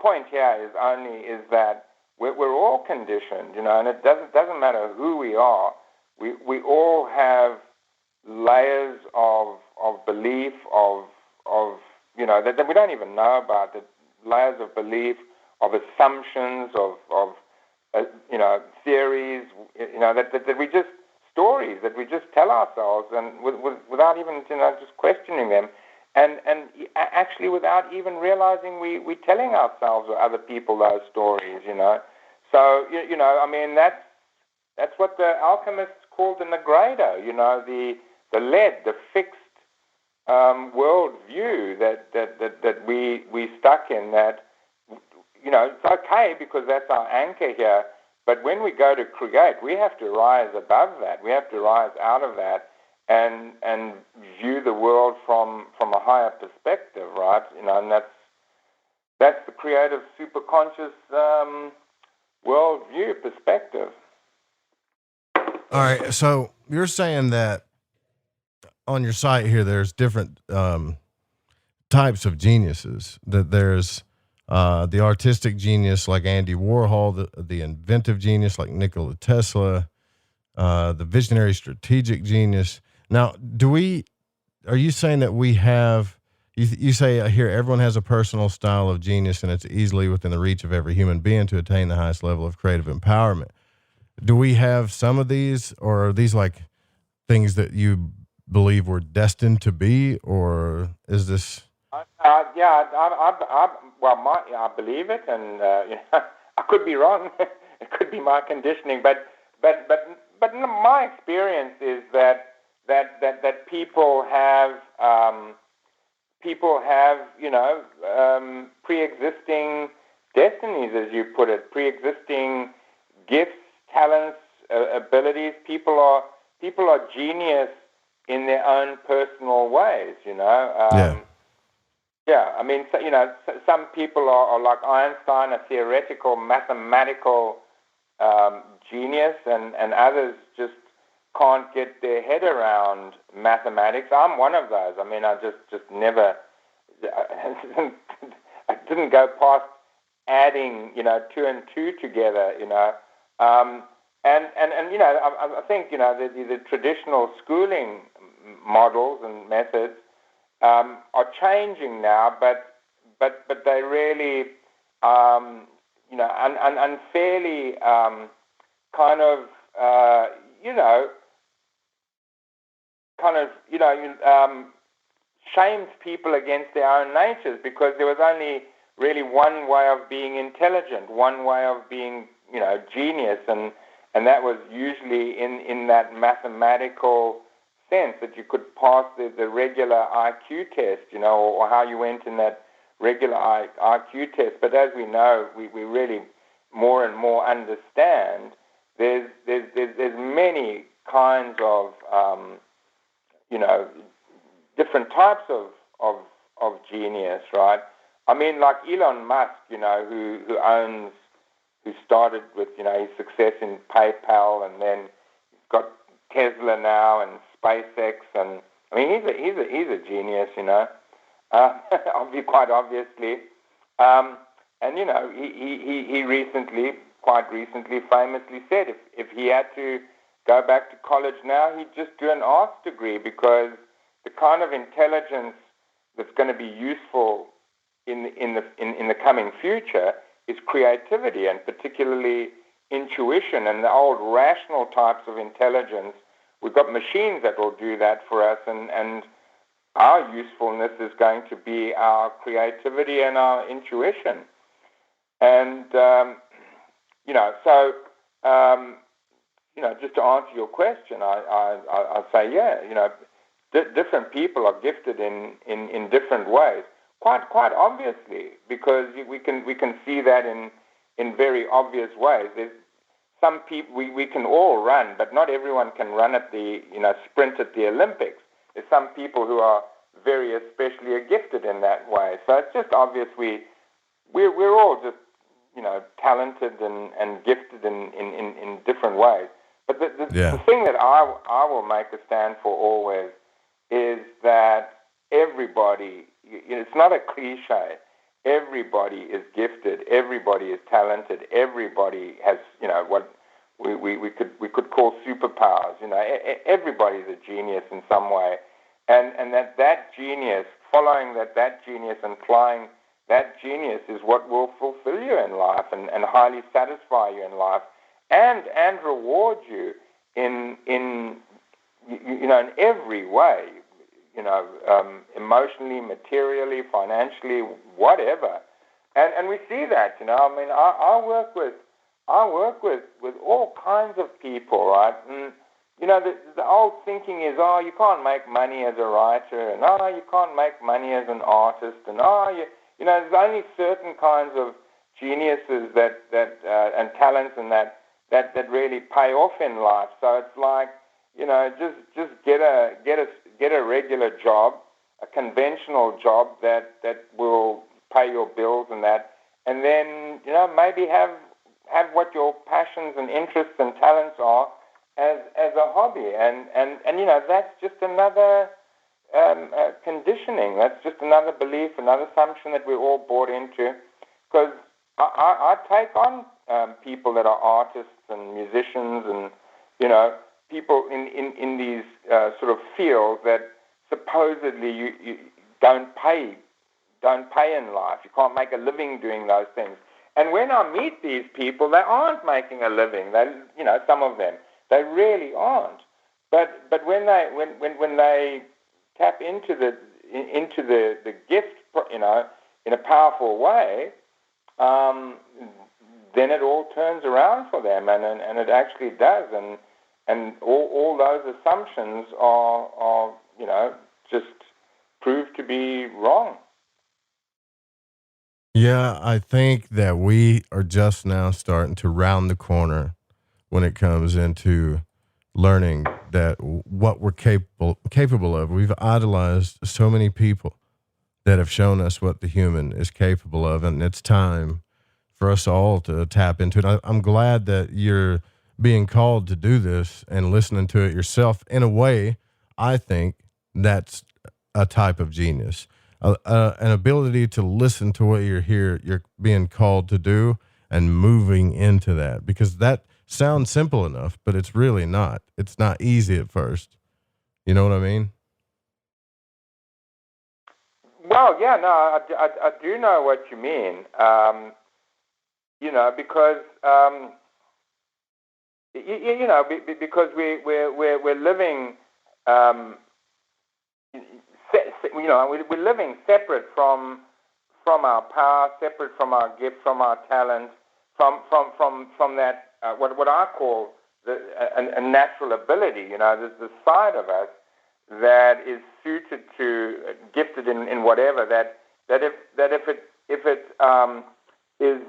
point here is that we're all conditioned, and it doesn't matter who we are. We all have layers of belief, of that we don't even know about, the layers of belief, of assumptions, of theories, that we just, stories that we just tell ourselves, and without even just questioning them, and actually without even realizing we're telling ourselves or other people those stories, So that's what the alchemists called the Negredo, the lead, the fixed world view that we stuck in. That it's okay because that's our anchor here. But when we go to create, we have to rise above that. We have to rise out of that and view the world from a higher perspective, right? And that's the creative superconscious world view perspective. All right, so you're saying that on your site here, there's different types of geniuses. That there's the artistic genius like Andy Warhol, the inventive genius like Nikola Tesla, the visionary strategic genius. Now, are you saying that we have You say here, everyone has a personal style of genius, and it's easily within the reach of every human being to attain the highest level of creative empowerment. Do we have some of these, or are these like things that you believe we're destined to be, or is this? I believe it, and I could be wrong. It could be my conditioning, but my experience is that people have pre-existing destinies, as you put it, pre-existing gifts, talents, abilities. People are genius in their own personal ways. I mean, some people are like Einstein, a theoretical, mathematical genius, and others just can't get their head around mathematics. I'm one of those. I mean, I just never, I didn't go past adding, 2 and 2 together, I think, the traditional schooling models and methods are changing now, but they really, unfairly shamed people against their own natures, because there was only really one way of being intelligent, one way of being, genius, and that was usually in that mathematical sense, that you could pass the regular IQ test, or how you went in that regular IQ test. But as we know, we really more and more understand there's many kinds of different types of genius, right? I mean, like Elon Musk, who started with his success in PayPal, and then he's got Tesla now and SpaceX, and I mean he's a genius, quite obviously, and he quite recently, famously said if he had to go back to college now, he'd just do an arts degree, because the kind of intelligence that's going to be useful in the coming future is creativity, and particularly intuition and the old rational types of intelligence. We've got machines that will do that for us, and our usefulness is going to be our creativity and our intuition. And, just to answer your question, I say, different people are gifted in different ways, quite obviously, because we can see that in very obvious ways. There's some people, we can all run, but not everyone can run at the, sprint at the Olympics. There's some people who are very especially gifted in that way. So it's just obvious we're all just, talented and gifted in different ways. But the thing that I will make a stand for always is that everybody, it's not a cliche, everybody is gifted, everybody is talented, everybody has, what we could call superpowers. Everybody's a genius in some way, and that genius, following that genius and applying that genius is what will fulfill you in life and highly satisfy you in life, and reward you in every way, emotionally, materially, financially, whatever. And we see that, I mean, I work with all kinds of people, right? And the old thinking is, you can't make money as a writer, and you can't make money as an artist, and there's only certain kinds of geniuses that and talents and that really pay off in life. So it's like, just get a regular job, a conventional job that will pay your bills and that, and then maybe have what your passions and interests and talents are as a hobby, and that's just another conditioning. That's just another belief, another assumption that we're all bought into. Because I take on people that are artists and musicians and people in these sort of fields that supposedly don't pay in life. You can't make a living doing those things. And when I meet these people, they aren't making a living. They, some of them, they really aren't. But when they tap into the gift, in a powerful way, then it all turns around for them, and it actually does. And all those assumptions are just proved to be wrong. Yeah, I think that we are just now starting to round the corner when it comes into learning that what we're capable of. We've idolized so many people that have shown us what the human is capable of, and it's time for us all to tap into it. I'm glad that you're being called to do this and listening to it yourself. In a way, I think that's a type of genius. An ability to listen to what you're being called to do and moving into that, because that sounds simple enough, but it's really not. It's not easy at first. You know what I mean? Well, yeah, no, I do know what you mean. Because because we're living. We're living separate from our power, separate from our gift, from our talent, from that what I call a natural ability. There's the side of us that is suited to, gifted in whatever, that if it is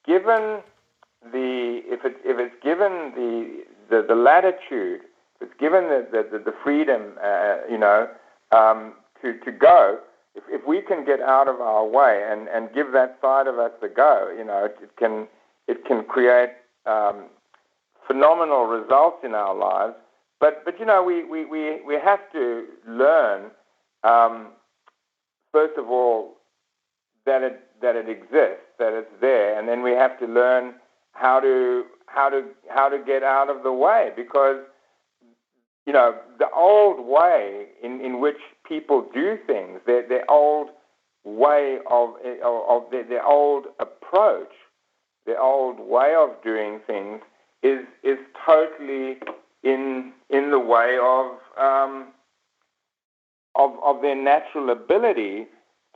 given if it's given the latitude, if it's given the freedom, to go, if we can get out of our way and give that side of us a go, it can create phenomenal results in our lives. But we have to learn, first of all, that it exists, that it's there, and then we have to learn how to get out of the way, because the old way in which people do things, their old way of their old approach, their old way of doing things is totally in the way of their natural ability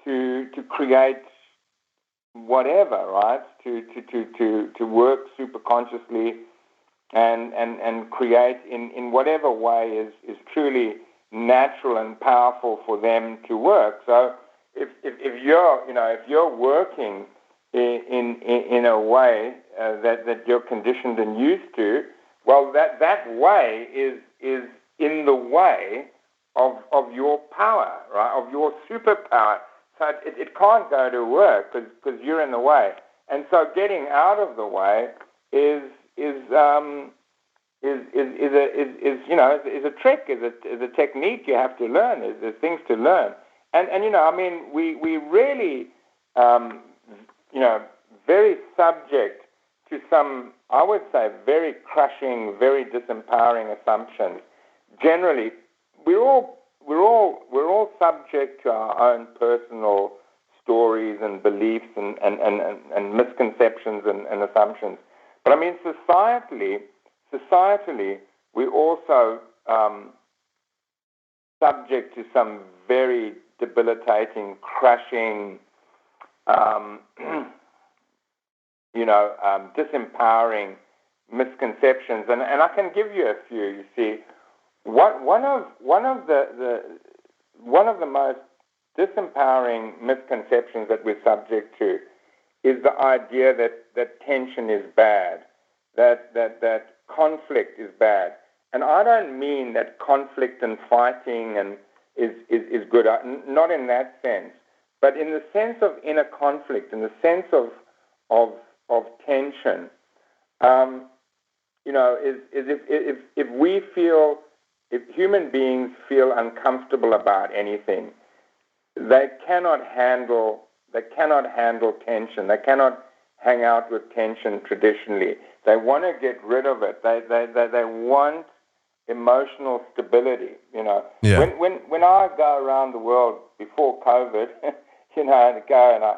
to create whatever, right? To work super consciously and create in whatever way is truly natural and powerful for them to work. So if you're working in a way that you're conditioned and used to, well, that way is in the way of your power, right? Of your superpower. So it can't go to work because you're in the way. And so getting out of the way is a trick, is a technique you have to learn. There's things to learn, and we really very subject to some, I would say, very crushing, very disempowering assumptions. Generally, we're all subject to our own personal stories and beliefs and misconceptions and assumptions. But societally, we're also subject to some very debilitating, crushing, disempowering misconceptions. And I can give you a few. You see, one of the most disempowering misconceptions that we're subject to is the idea that tension is bad, that conflict is bad. And I don't mean that conflict and fighting is good, not in that sense, but in the sense of inner conflict, in the sense of tension. If human beings feel uncomfortable about anything, they cannot handle tension. They cannot hang out with tension traditionally. They want to get rid of it. They want emotional stability. Yeah. When I go around the world before COVID, and I go and I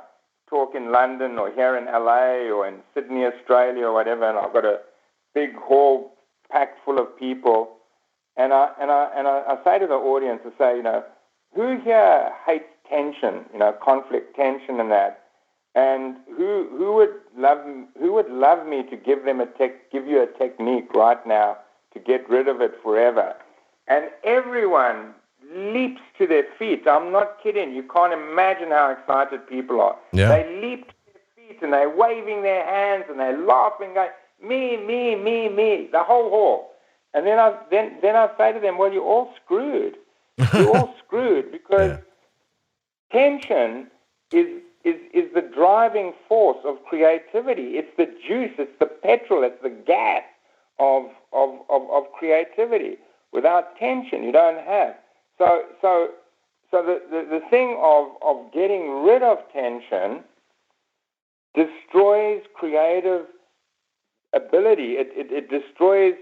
talk in London or here in LA or in Sydney, Australia or whatever, and I've got a big hall packed full of people, and I say to the audience, I say, who here hates tension, conflict, tension, and that, and who would love me to give you a technique right now to get rid of it forever? And everyone leaps to their feet. I'm not kidding. You can't imagine how excited people are. Yeah. They leap to their feet and they're waving their hands and they're laughing, going, me, the whole hall. And then I say to them, well, you're all screwed. You're all screwed because tension is the driving force of creativity. It's the juice, it's the petrol, it's the gas of creativity. Without tension, you don't have. So the thing of getting rid of tension destroys creative ability. It destroys.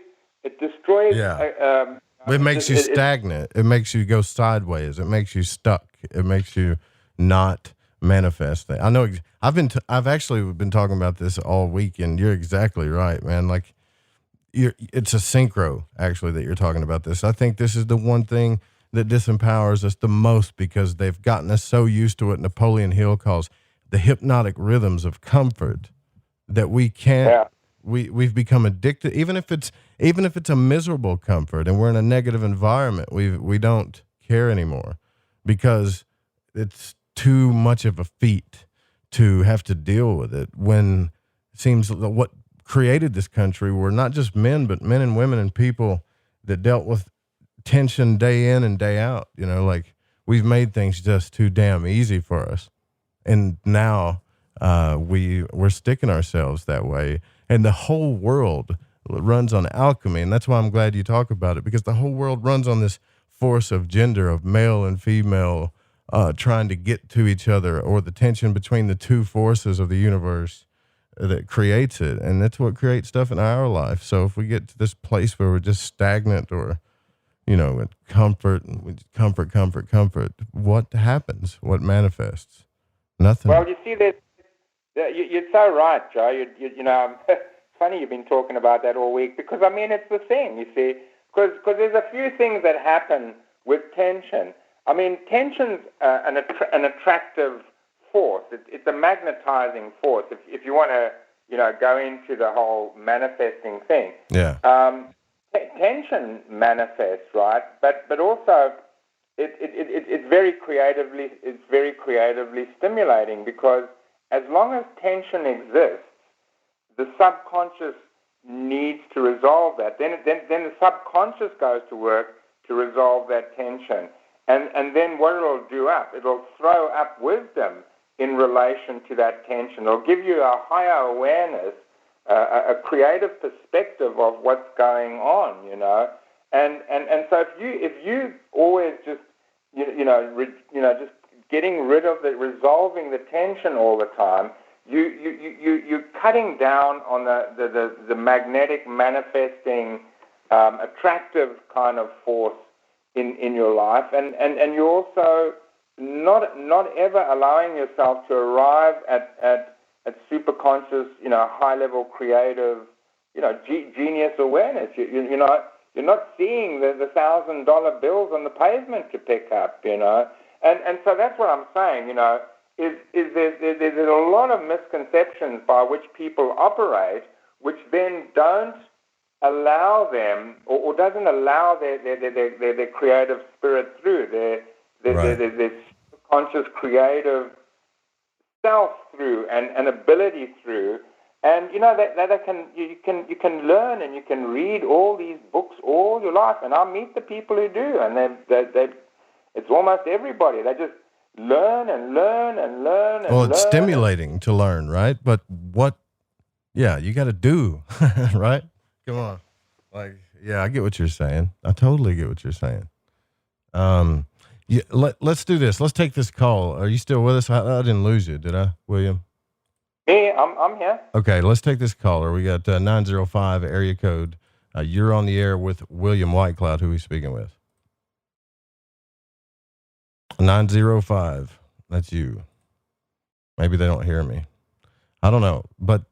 Yeah. It makes you stagnant. It makes you go sideways. It makes you stuck. It makes you not manifest things. I know. I've actually been talking about this all week, and you're exactly right, man. Like, it's a synchro actually that you're talking about this. I think this is the one thing that disempowers us the most because they've gotten us so used to what Napoleon Hill calls the hypnotic rhythms of comfort that we can't. Yeah. We've become addicted, even if it's a miserable comfort and we're in a negative environment, we don't care anymore because it's too much of a feat to have to deal with it. When it seems what created this country were not just men, but men and women and people that dealt with tension day in and day out. Like we've made things just too damn easy for us, and now we're sticking ourselves that way. And the whole world runs on alchemy. And that's why I'm glad you talk about it, because the whole world runs on this force of gender, of male and female, trying to get to each other, or the tension between the two forces of the universe that creates it. And that's what creates stuff in our life. So if we get to this place where we're just stagnant or, with comfort, what happens? What manifests? Nothing. Well, you see that. You're so right, Joe. Funny you've been talking about that all week because, it's the thing, you see, because there's a few things that happen with tension. Tension's an attractive force. It's a magnetizing force. If you want to, go into the whole manifesting thing. Yeah. Tension manifests, right? But also it's very creatively stimulating because as long as tension exists, the subconscious needs to resolve that. Then the subconscious goes to work to resolve that tension. And then what it'll do it'll throw up wisdom in relation to that tension. It'll give you a higher awareness, a creative perspective of what's going on, And so if you always just, just getting rid of resolving the tension all the time, you're cutting down on the magnetic manifesting attractive kind of force in your life, and you're also not ever allowing yourself to arrive at superconscious, high level creative, genius awareness. You're not seeing the $1,000 bills on the pavement to pick up, And so that's what I'm saying, is there's a lot of misconceptions by which people operate, which then don't allow them or doesn't allow their creative spirit through, their conscious creative self through and ability through. And you can learn and you can read all these books all your life, and I meet the people who do, and they it's almost everybody. They just learn and learn and learn. Well, it's stimulating to learn, right? But you got to do, right? Come on. I get what you're saying. I totally get what you're saying. Let's do this. Let's take this call. Are you still with us? I didn't lose you, did I, William? Yeah, I'm here. Okay, let's take this caller. We got 905 area code. You're on the air with William Whitecloud. Who are we speaking with? 905. That's you. Maybe they don't hear me. I don't know. But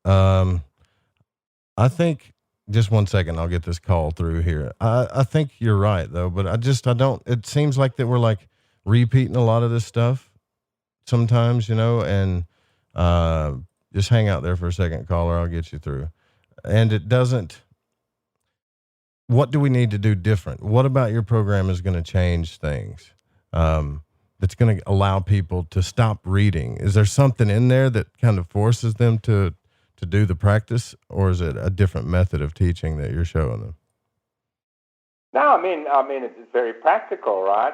I think, just one second, I'll get this call through here. I think you're right, though, but I don't, it seems like that we're like repeating a lot of this stuff sometimes, and just hang out there for a second, caller. I'll get you through. And it doesn't, what do we need to do different? What about your program is going to change things? That's going to allow people to stop reading? Is there something in there that kind of forces them to do the practice, or is it a different method of teaching that you're showing them? No, I mean, it's very practical, right?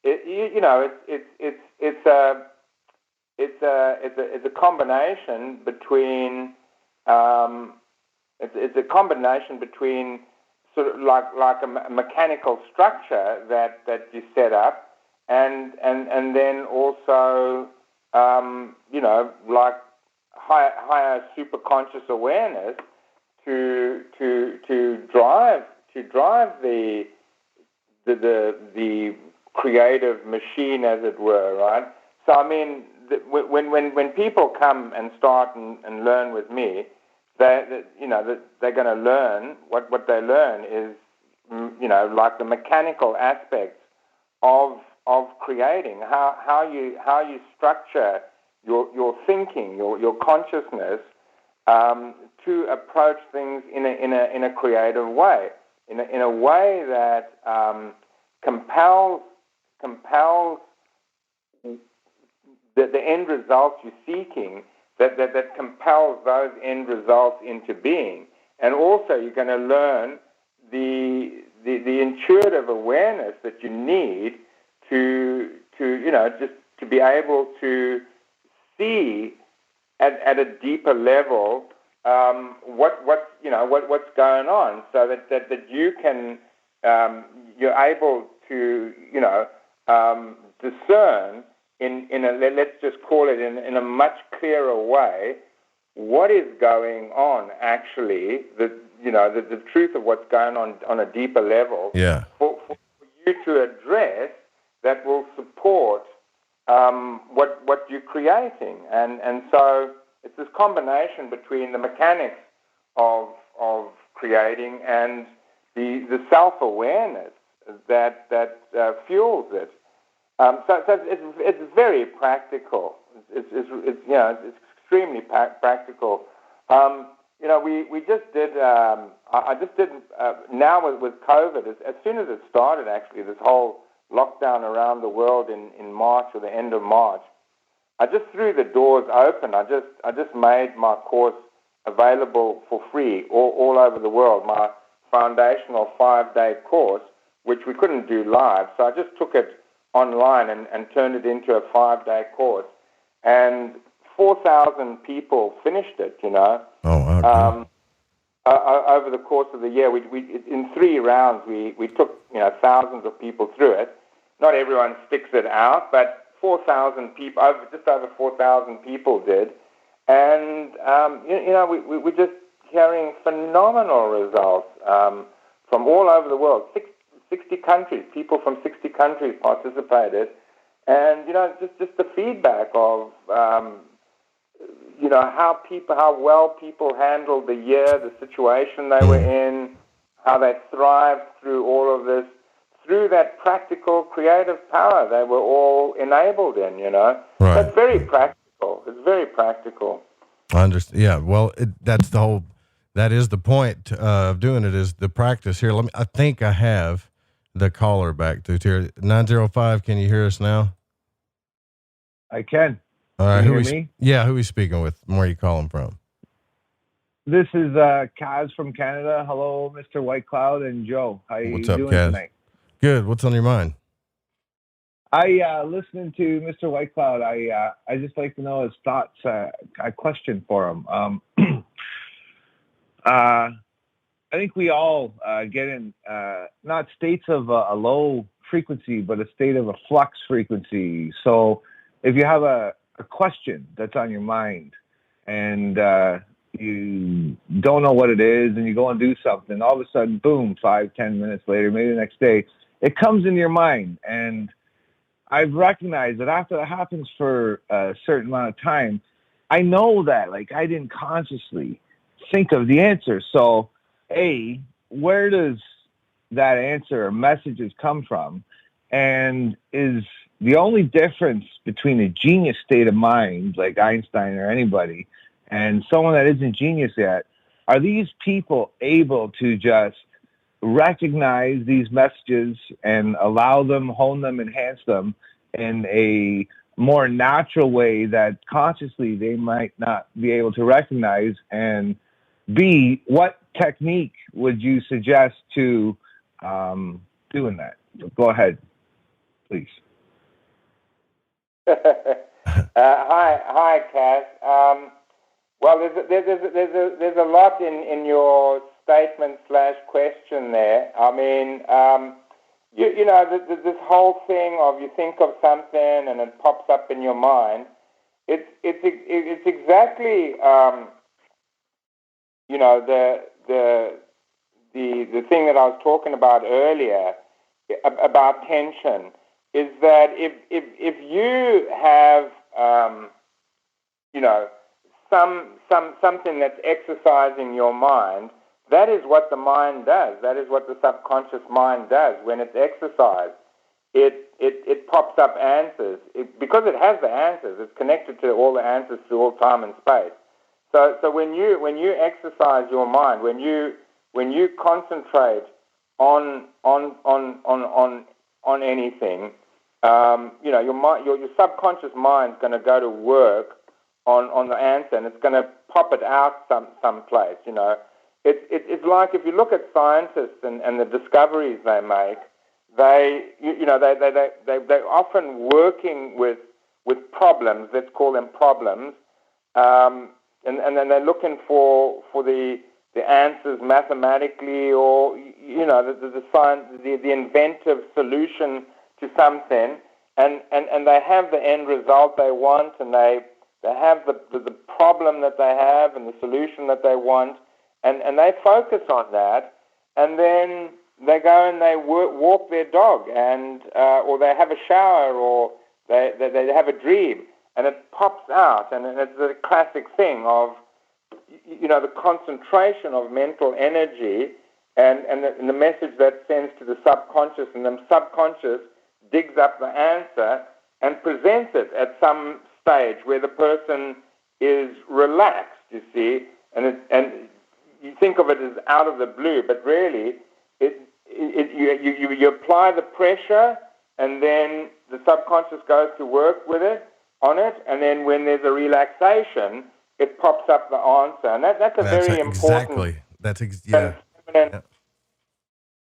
It's a combination between it's a combination between sort of like a mechanical structure that you set up, and then also like higher superconscious awareness to drive the creative machine, as it were, right? So I mean, when people come and start and learn with me, they're going to learn what they learn is like the mechanical aspects of creating, how you structure your thinking, your consciousness, to approach things in a creative way, in a way that compels the end results you're seeking, that compels those end results into being. And also you're going to learn the intuitive awareness that you need to just to be able to see at a deeper level what's going on, so that you can you're able to discern in a, let's just call it in a much clearer way, what is going on actually, the truth of what's going on a deeper level, for you to address, that will support what you're creating. And so it's this combination between the mechanics of creating and the self-awareness that fuels it. So it's very practical. It's extremely practical. We just did. I just did now with COVID. As soon as it started, actually, this whole lockdown around the world in March, or the end of March, I just threw the doors open. I just made my course available for free all over the world. My foundational 5-day course, which we couldn't do live, so I just took it online and turned it into a 5-day course, and 4,000 people finished it. Oh, wow. Over the course of the year, we in 3 rounds we took thousands of people through it. Not everyone sticks it out, but 4,000 people, just over 4,000 people did, and we're just hearing phenomenal results from all over the world. 60 countries, people from 60 countries participated, and just the feedback of how well people handled the year, the situation they were in, how they thrived through all of this, through that practical creative power they were all enabled in. Right. So it's very practical. It's very practical. I understand. Yeah. Well, that is the point of doing it, is the practice here. I think I have the caller back to here. 905. Can you hear us now? I can. All right. Can you hear me? Yeah. Who are we speaking with? Where are you calling from? This is Kaz from Canada. Hello, Mr. Whitecloud and Joe. How are you doing tonight? Good. What's on your mind? Listening to Mr. Whitecloud, I just like to know his thoughts. A question for him. I think we all get in not states of a low frequency, but a state of a flux frequency. So if you have a question that's on your mind, and you don't know what it is, and you go and do something. All of a sudden, boom, 5-10 minutes later, maybe the next day, it comes in your mind. And I've recognized that after that happens for a certain amount of time, I know that, like, I didn't consciously think of the answer. So, where does that answer or messages come from? And is the only difference between a genius state of mind, like Einstein or anybody, and someone that isn't genius yet, are these people able to just recognize these messages and allow them, hone them, enhance them in a more natural way that consciously they might not be able to recognize? And B, what technique would you suggest to doing that? Go ahead, please. Hi, Cass. Well, there's a lot in your statement/question there. I mean, you know, this whole thing of you think of something and it pops up in your mind. It's exactly you know, the thing that I was talking about earlier about tension is that if you have you know, something that's exercising your mind, that is what the mind does. That is what the subconscious mind does when it's exercised. It pops up answers because it has the answers. It's connected to all the answers through all time and space. So when you exercise your mind, when you concentrate on anything, you know, your subconscious mind's going to go to work on the answer, and it's going to pop it out someplace. You know, it's like if you look at scientists and the discoveries they make, they're often working with problems. Let's call them problems, and then they're looking for the answers mathematically, or you know, the science, the inventive solution to something, and they have the end result they want, and they have the problem that they have and the solution that they want, and they focus on that, and then they go and they walk their dog, and or they have a shower, or they have a dream, and it pops out, and it's a classic thing of, you know, the concentration of mental energy and the message that sends to the subconscious, and the subconscious digs up the answer and presents it at some stage where the person is relaxed, you see, and you think of it as out of the blue, but really you apply the pressure, and then the subconscious goes to work with it, on it, and then when there's a relaxation, it pops up the answer, and that's a very important. Exactly.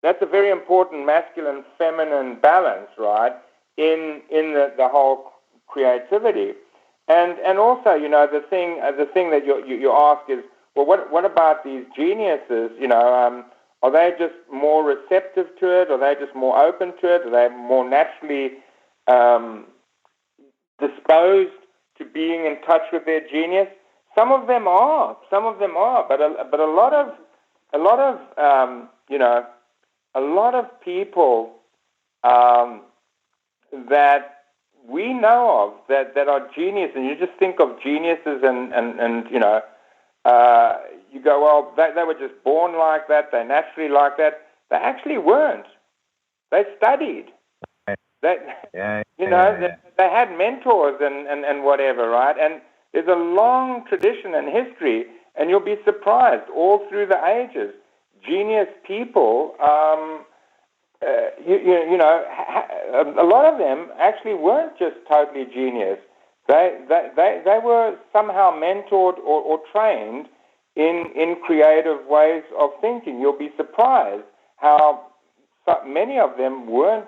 That's a very important masculine-feminine balance, right? In the whole creativity, and also, you know, the thing that you ask is, well, what about these geniuses? You know, are they just more receptive to it? Are they just more open to it? Are they more naturally disposed to being in touch with their genius? Some of them are, but a lot of you know, a lot of people that we know of that are genius, and you just think of geniuses and you know, you go, well, they were just born like that, they're naturally like that. They actually weren't. They studied. They had mentors and whatever, right? And there's a long tradition and history, and you'll be surprised all through the ages. Genius people, you know, a lot of them actually weren't just totally genius. They were somehow mentored or trained in creative ways of thinking. You'll be surprised how many of them weren't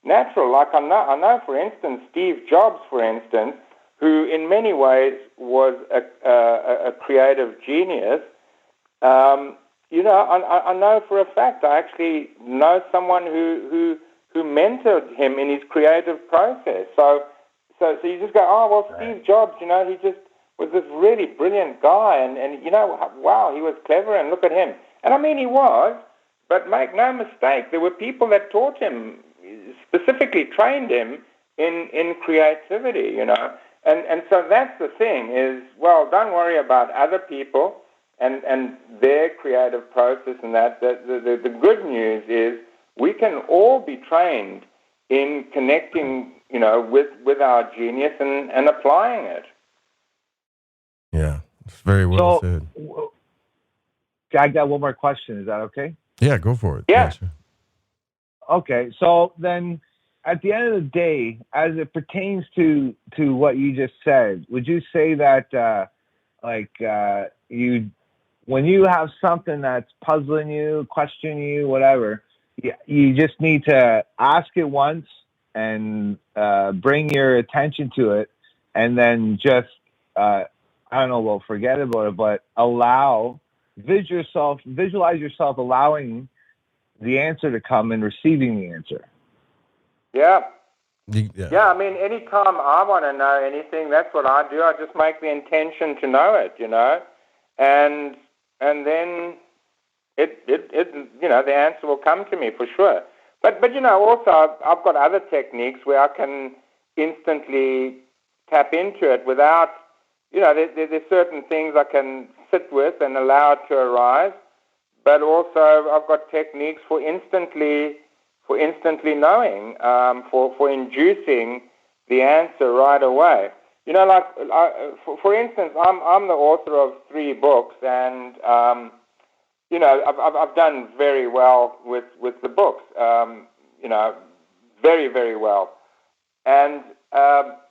natural. Like I know, for instance, Steve Jobs, for instance, who in many ways was a creative genius. You know, I know for a fact. I actually know someone who mentored him in his creative process. So you just go, oh well, Steve Jobs, you know, he was this really brilliant guy, and you know, wow, he was clever, and look at him. And I mean, he was, but make no mistake, there were people that taught him, specifically trained him in creativity, you know. And so that's the thing is, well, don't worry about other people and their creative process and that. The good news is we can all be trained in connecting, you know, with our genius and applying it. Yeah, it's very well said. I got one more question. Is that okay? Yeah, go for it. Yeah. Sure. Okay, so then at the end of the day, as it pertains to what you just said, would you say that when you have something that's puzzling you, questioning you, whatever, you just need to ask it once and bring your attention to it, and then just forget about it, but visualize yourself allowing the answer to come and receiving the answer. Yeah. Yeah, I mean, anytime I want to know anything, that's what I do. I just make the intention to know it, you know, and then it you know, the answer will come to me for sure. But you know, also I've got other techniques where I can instantly tap into it without, you know, there's certain things I can sit with and allow it to arise. But also I've got techniques for instantly knowing, for inducing the answer right away. You know, like for instance, I'm the author of 3 books, and you know, I've done very well with the books. You know, very, very well. And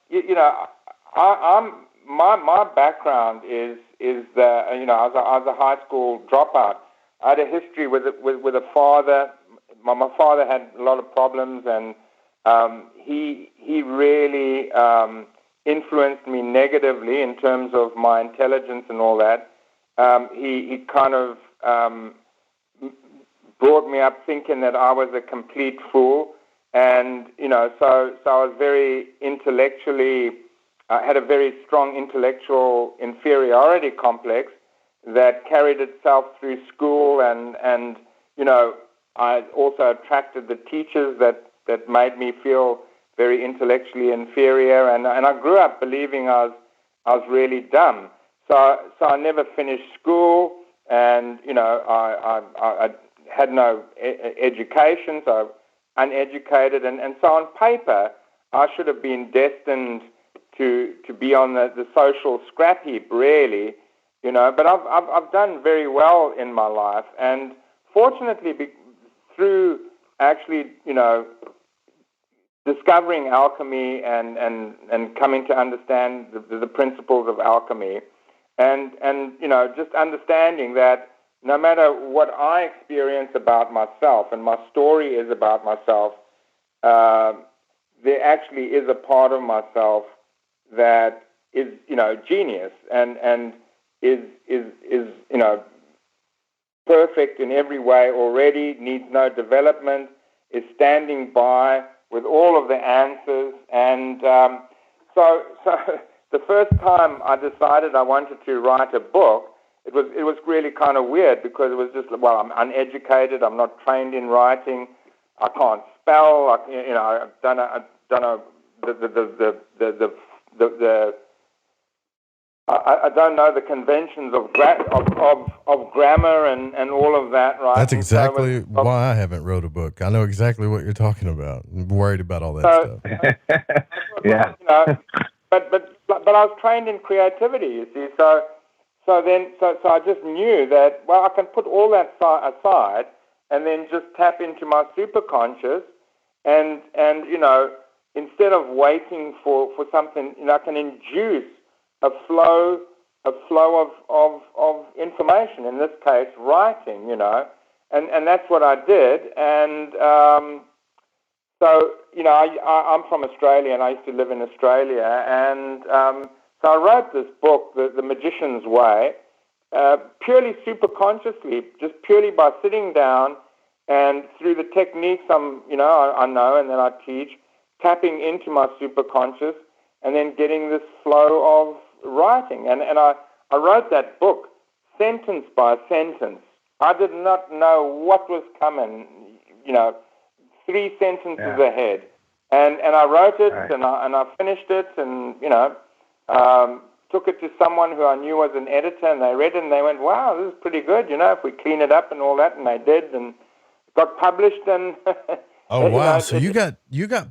you know, my background is that, you know, I was a high school dropout. I had a history with a father. My father had a lot of problems, and he really influenced me negatively in terms of my intelligence and all that. He kind of brought me up thinking that I was a complete fool, and you know, so I was very intellectually. I had a very strong intellectual inferiority complex that carried itself through school, and you know, I also attracted the teachers that made me feel very intellectually inferior, and I grew up believing I was really dumb. So I never finished school, and you know, I had no education, so uneducated, and so on paper I should have been destined to be on the social scrap heap, really, you know. But I've done very well in my life, and fortunately, through actually, you know, discovering alchemy and coming to understand the principles of alchemy, and you know, just understanding that no matter what I experience about myself, and my story is about myself, there actually is a part of myself that is, you know, genius and is you know, perfect in every way already, needs no development, is standing by with all of the answers. And so the first time I decided I wanted to write a book, it was really kind of weird, because it was just, well, I'm uneducated, I'm not trained in writing, I can't spell, you know, I don't know I don't know the conventions of grammar and all of that, right? That's exactly why I haven't wrote a book. I know exactly what you're talking about. I'm worried about all that stuff. Yeah. You know, but I was trained in creativity, you see. So I just knew that, well, I can put all that aside and then just tap into my superconscious, and you know, instead of waiting for something, you know, I can induce a flow of information, in this case, writing, you know, and that's what I did. And so, you know, I'm from Australia, and I used to live in Australia, and so I wrote this book, The Magician's Way, purely superconsciously, just purely by sitting down and through the techniques I know and that I teach, tapping into my superconscious, and then getting this flow writing, and I wrote that book sentence by sentence. I did not know what was coming, 3 sentences ahead. And I wrote it, and I finished it, and, took it to someone who I knew was an editor, and they read it, and they went, wow, this is pretty good, if we clean it up and all that, and they did, and it got published, and... Oh, wow. So you got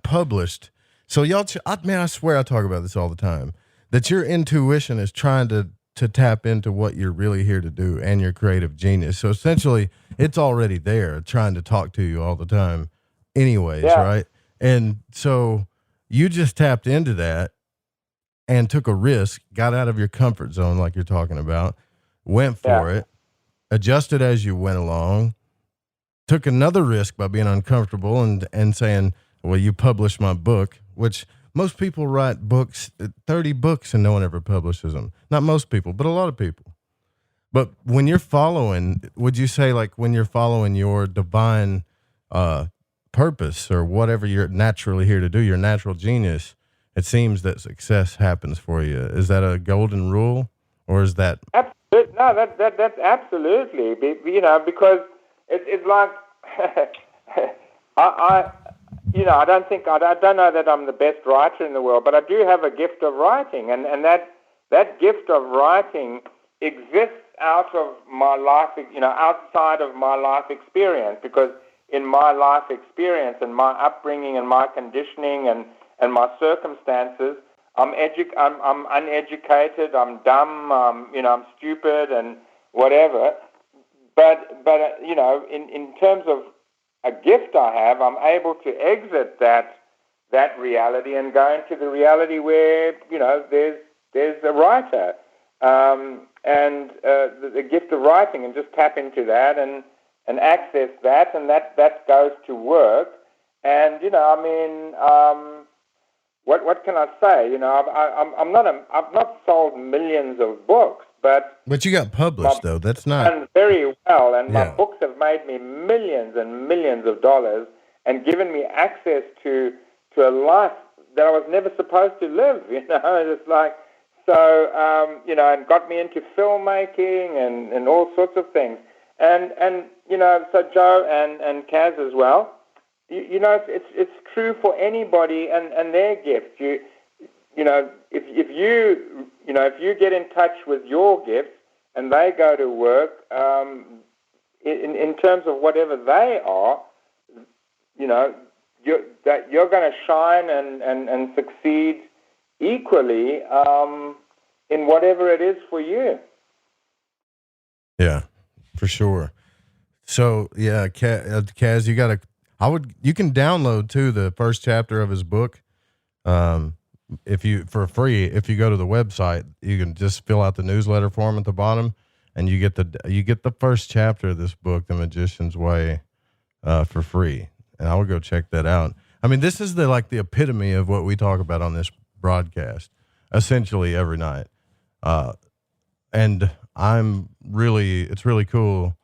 published. So y'all, I swear I talk about this all the time, that your intuition is trying to tap into what you're really here to do and your creative genius. So essentially it's already there trying to talk to you all the time anyways, right? And so you just tapped into that and took a risk, got out of your comfort zone like you're talking about, went for it, adjusted as you went along, took another risk by being uncomfortable and saying, well, you published my book, which most people write books, 30 books, and no one ever publishes them. Not most people, but a lot of people. But when you're following, would you say like when you're following your divine purpose or whatever you're naturally here to do, your natural genius, it seems that success happens for you. Is that a golden rule, or is that? Absolutely. No, that's absolutely, because it's like, I don't know that I'm the best writer in the world, but I do have a gift of writing, and that gift of writing exists out of my life, outside of my life experience, because in my life experience and my upbringing and my conditioning and my circumstances, I'm uneducated, I'm dumb, I'm stupid and whatever. But in terms of a gift I have, I'm able to exit that reality and go into the reality where there's a writer, and the gift of writing, and just tap into that and access that, and that goes to work. And what can I say? I've not sold millions of books, but you got published though. That's not done very well, and my books have made me millions and millions of dollars, and given me access to a life that I was never supposed to live. It's like so, and got me into filmmaking and all sorts of things, and so Joe and Kaz as well. It's true for anybody and their gifts. If you get in touch with your gifts and they go to work, in terms of whatever they are, you're going to shine and succeed equally in whatever it is for you. Yeah, for sure. So yeah, Kaz, you can download too the first chapter of his book. For free, if you go to the website, you can just fill out the newsletter form at the bottom, and you get the first chapter of this book, The Magician's Way, for free. And I would go check that out. I mean, this is the epitome of what we talk about on this broadcast, essentially every night. And it's really cool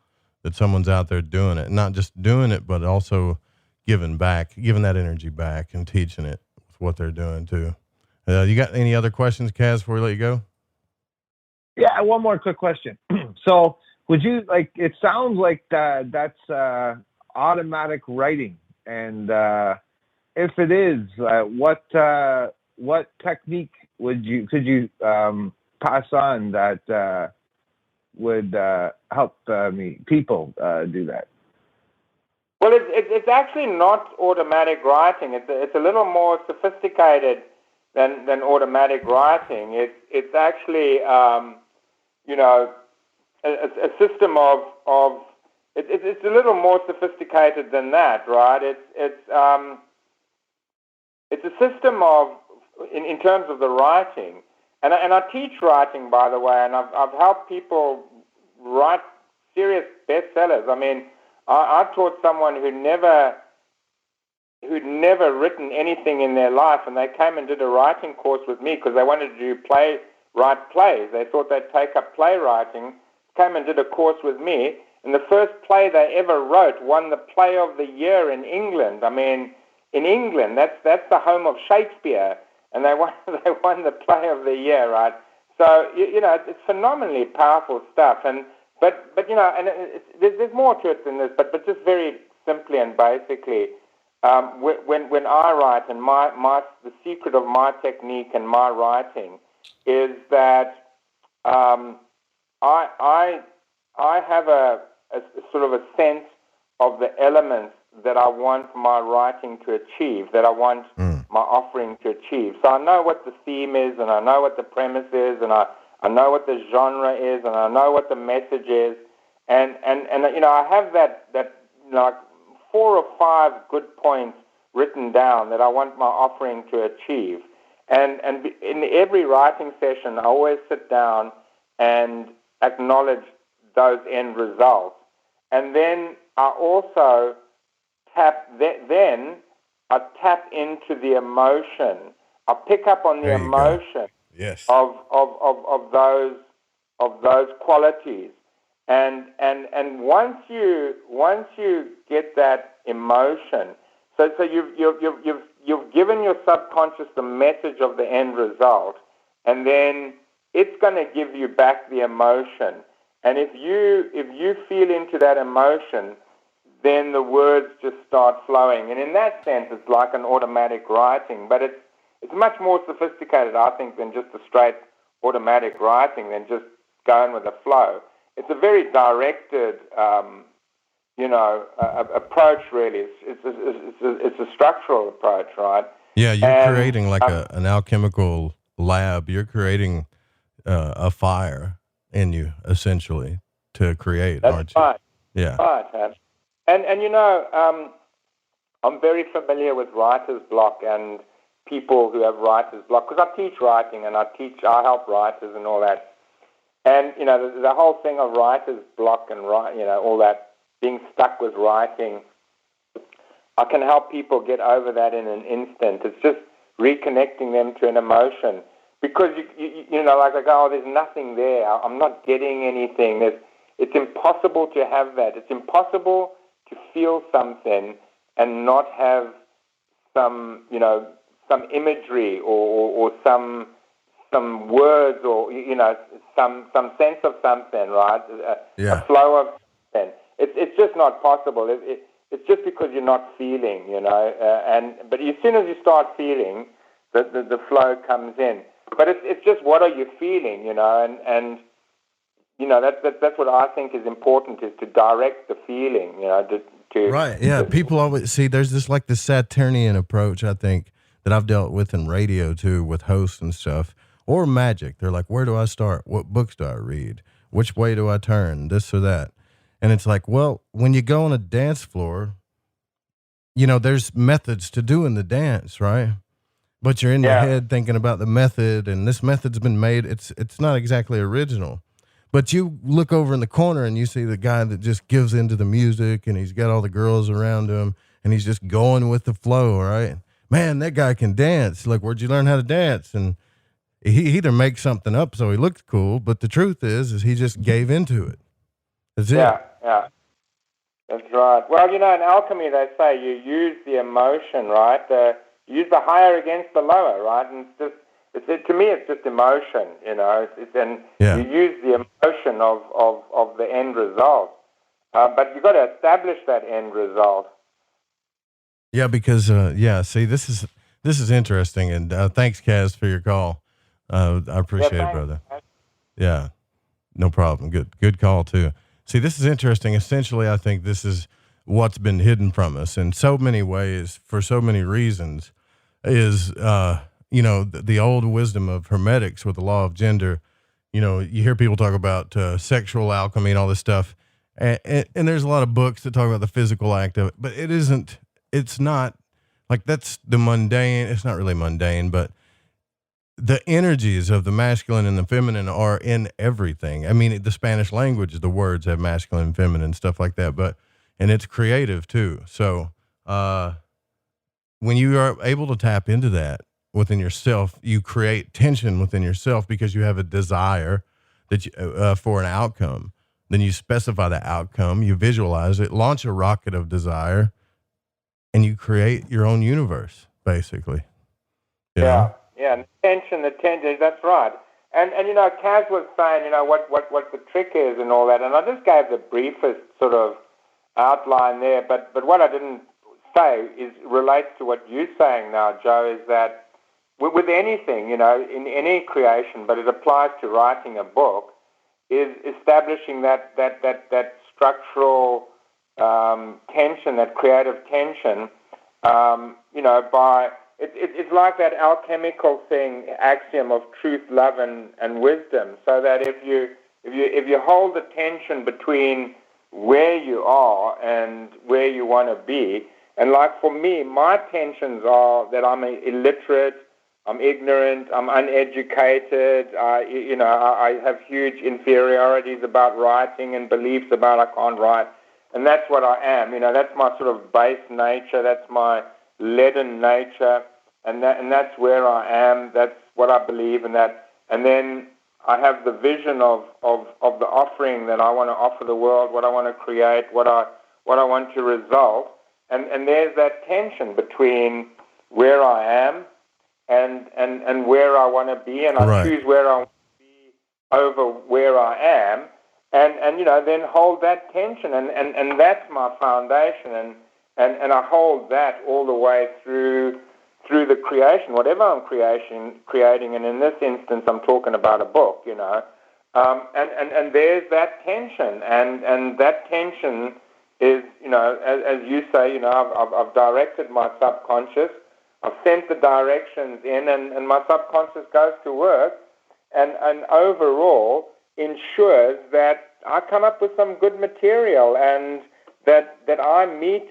that someone's out there doing it, not just doing it, but also giving that energy back and teaching it with what they're doing too. You got any other questions, Kaz, before we let you go? Yeah, one more quick question. So would you it sounds like that's automatic writing. And if it is, what technique could you pass on that would help people do that? Well, it's actually not automatic writing. It's a little more sophisticated than automatic writing. It's actually a system of it's a little more sophisticated than that, right? It's a system of in terms of the writing, and I teach writing, by the way, and I've helped people write serious bestsellers. I mean, I taught someone who'd never written anything in their life, and they came and did a writing course with me because they wanted to write plays. They thought they'd take up playwriting, came and did a course with me, and the first play they ever wrote won the Play of the Year in England. I mean, in England, that's the home of Shakespeare, and they won the Play of the Year, right? So it's phenomenally powerful stuff. But there's more to it than this. But just very simply and basically, when I write, and the secret of my technique and my writing is that I have a sort of a sense of the elements that I want my writing to achieve, that I want my offering to achieve. So I know what the theme is, and I know what the premise is, and I know what the genre is, and I know what the message is, and I have that like 4 or 5 good points written down that I want my offering to achieve. And in every writing session, I always sit down and acknowledge those end results. And then I also tap into the emotion. I pick up on the emotion of those qualities. And once you get that emotion, so you've given your subconscious the message of the end result, and then it's going to give you back the emotion. And if you feel into that emotion, then the words just start flowing. And in that sense, it's like an automatic writing, but it's much more sophisticated, I think, than just a straight automatic writing, than just going with the flow. It's a very directed, approach. Really, it's a structural approach, right? Yeah, you're creating like an alchemical lab. You're creating a fire in you, essentially, to create, aren't you? Right. Yeah. Right. And I'm very familiar with writer's block and people who have writer's block, because I teach writing and I help writers and all that. And, the whole thing of writer's block and, all that, being stuck with writing, I can help people get over that in an instant. It's just reconnecting them to an emotion. Because, like I go, there's nothing there. I'm not getting anything. It's impossible to have that. It's impossible to feel something and not have some imagery or some words or, some sense of something, right? A flow of something. It's just not possible. It's just because you're not feeling, but as soon as you start feeling, the flow comes in. But it's just, what are you feeling, and that's what I think is important, is to direct the feeling, Right, yeah. People always see there's this Saturnian approach, I think, that I've dealt with in radio too, with hosts and stuff, or magic. They're like, where do I start? What books do I read? Which way do I turn? This or that. And it's like, well, when you go on a dance floor, there's methods to doing the dance, right? But you're in your head thinking about the method, and this method's been made. It's not exactly original. But you look over in the corner and you see the guy that just gives into the music, and he's got all the girls around him, and he's just going with the flow, right? Man, that guy can dance. Like, where'd you learn how to dance? And he either makes something up so he looks cool, but the truth is he just gave into it. That's it. Yeah. That's right. Well, in alchemy they say you use the emotion, right? Use the higher against the lower, right? And to me, it's just emotion, You use the emotion of the end result, but you've got to establish that end result. Yeah, because see, this is interesting, and thanks, Kaz, for your call. I appreciate it, brother. Yeah, no problem. Good call too. See, this is interesting. Essentially, I think this is what's been hidden from us in so many ways for so many reasons. Is the old wisdom of hermetics with the law of gender. You hear people talk about sexual alchemy and all this stuff, and there's a lot of books that talk about the physical act of it, but it's not like that's the mundane. It's not really mundane, but the energies of the masculine and the feminine are in everything. I mean, the Spanish language, the words have masculine and feminine, stuff like that, and it's creative too. So, when you are able to tap into that within yourself, you create tension within yourself because you have a desire that for an outcome. Then you specify the outcome, you visualize it, launch a rocket of desire, and you create your own universe, basically. You know? Yeah, the tension, that's right. And Kaz was saying, what the trick is and all that, and I just gave the briefest sort of outline there. But what I didn't say relates to what you're saying now, Joe, is that with anything, in any creation, but it applies to writing a book, is establishing that structural tension, that creative tension, by it's like that alchemical thing, axiom of truth, love, and wisdom. So that if you hold the tension between where you are and where you want to be, and like for me, my tensions are that I'm illiterate, I'm ignorant, I'm uneducated, I have huge inferiorities about writing and beliefs about I can't write. And that's what I am. That's my sort of base nature, that's my leaden nature, and that's where I am, that's what I believe in that. And then I have the vision of the offering that I want to offer the world, what I want to create, what I want to result. And there's that tension between where I am and where I want to be, and I choose where I want to be over where I am, and then hold that tension, and that's my foundation, and I hold that all the way through the creation, whatever I'm creating, and in this instance I'm talking about a book, and there's that tension, and that tension is, as you say, I've directed my subconscious, I've sent the directions in, and my subconscious goes to work, and overall ensures that I come up with some good material, and that I meet,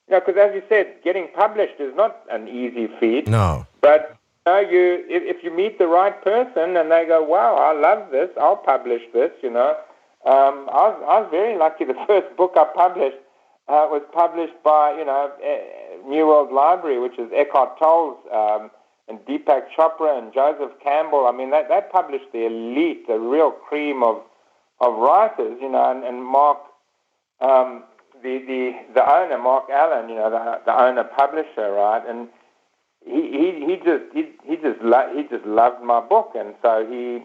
because as you said, getting published is not an easy feat. No. But if you meet the right person and they go, wow, I love this, I'll publish this, I was very lucky. The first book I published was published by, New World Library, which is Eckhart Tolle's, and Deepak Chopra and Joseph Campbell. I mean, they published the elite, the real cream of writers, and Mark, the owner, Mark Allen, the owner publisher, right? And he just loved my book, and so he's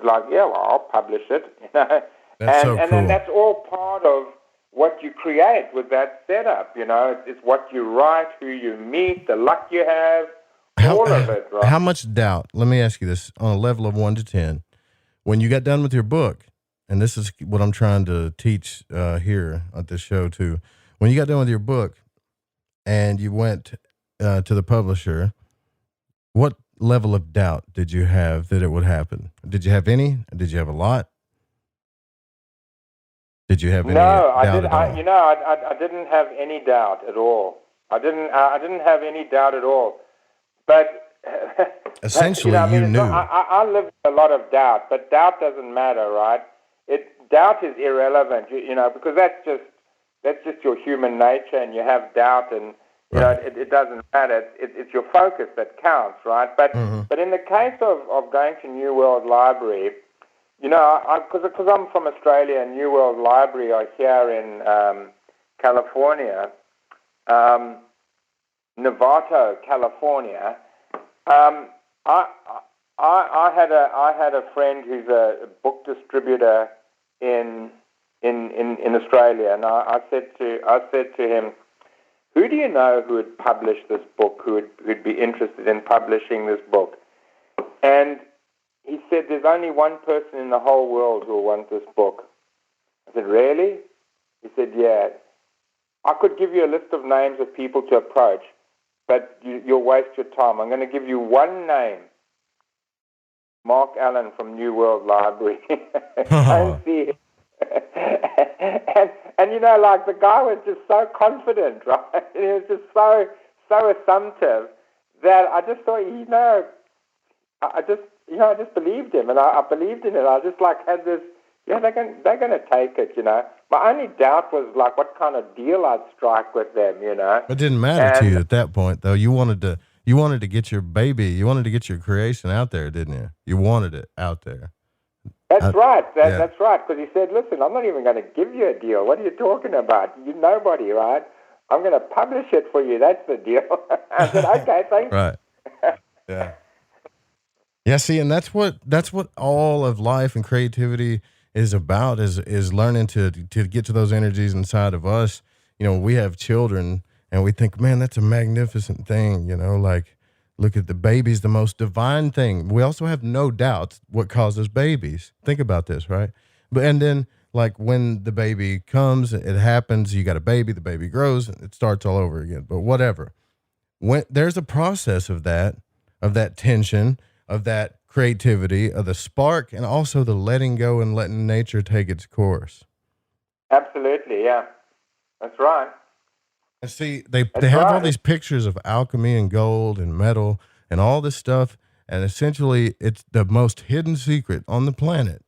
like, yeah, well, I'll publish it, That's so cool. And that's all part of what you create with that setup, It's what you write, who you meet, the luck you have, all of it, right? How much doubt, let me ask you this, on a level of 1 to 10, when you got done with your book, and this is what I'm trying to teach here at this show too, when you got done with your book and you went to the publisher, what level of doubt did you have that it would happen? Did you have any? Did you have a lot? Did you have any doubt at all? I didn't have any doubt at all. I didn't have any doubt at all. But essentially, you knew. I live with a lot of doubt, but doubt doesn't matter, right? Doubt is irrelevant, because that's just your human nature, and you have doubt, and it doesn't matter. It's your focus that counts, right? But but in the case of going to New World Library, because I'm from Australia, and New World Library are here in California, Novato, California. I had a friend who's a book distributor in Australia, and I said to him, who do you know who would publish this book, who'd be interested in publishing this book? And he said, there's only one person in the whole world who will want this book. I said, really? He said, yeah. I could give you a list of names of people to approach, but you'll waste your time. I'm going to give you one name. Mark Allen from New World Library. Don't see him. and the guy was just so confident, right? He was just so assumptive that I just thought, I just believed him, and I believed in it. I just had this, they're going to take it, My only doubt was what kind of deal I'd strike with them, It didn't matter to you at that point, though. You wanted to get your baby, you wanted to get your creation out there, didn't you? You wanted it out there. That's right. That's right. Because he said, listen, I'm not even going to give you a deal. What are you talking about? You're nobody, right? I'm going to publish it for you. That's the deal. I said, okay, thanks. Right. Yeah. Yeah, see, and that's what all of life and creativity is about, is learning to get to those energies inside of us. You know, we have children and we think, man, that's a magnificent thing, you know, like look at the baby's the most divine thing. We also have no doubts what causes babies. Think about this, right? But and then like when the baby comes, it happens, you got a baby, the baby grows, it starts all over again. But whatever. When there's a process of that tension, of that creativity, of the spark, and also the letting go and letting nature take its course. Absolutely, yeah. That's right. And see, they have all these pictures of alchemy and gold and metal and all this stuff, and essentially it's the most hidden secret on the planet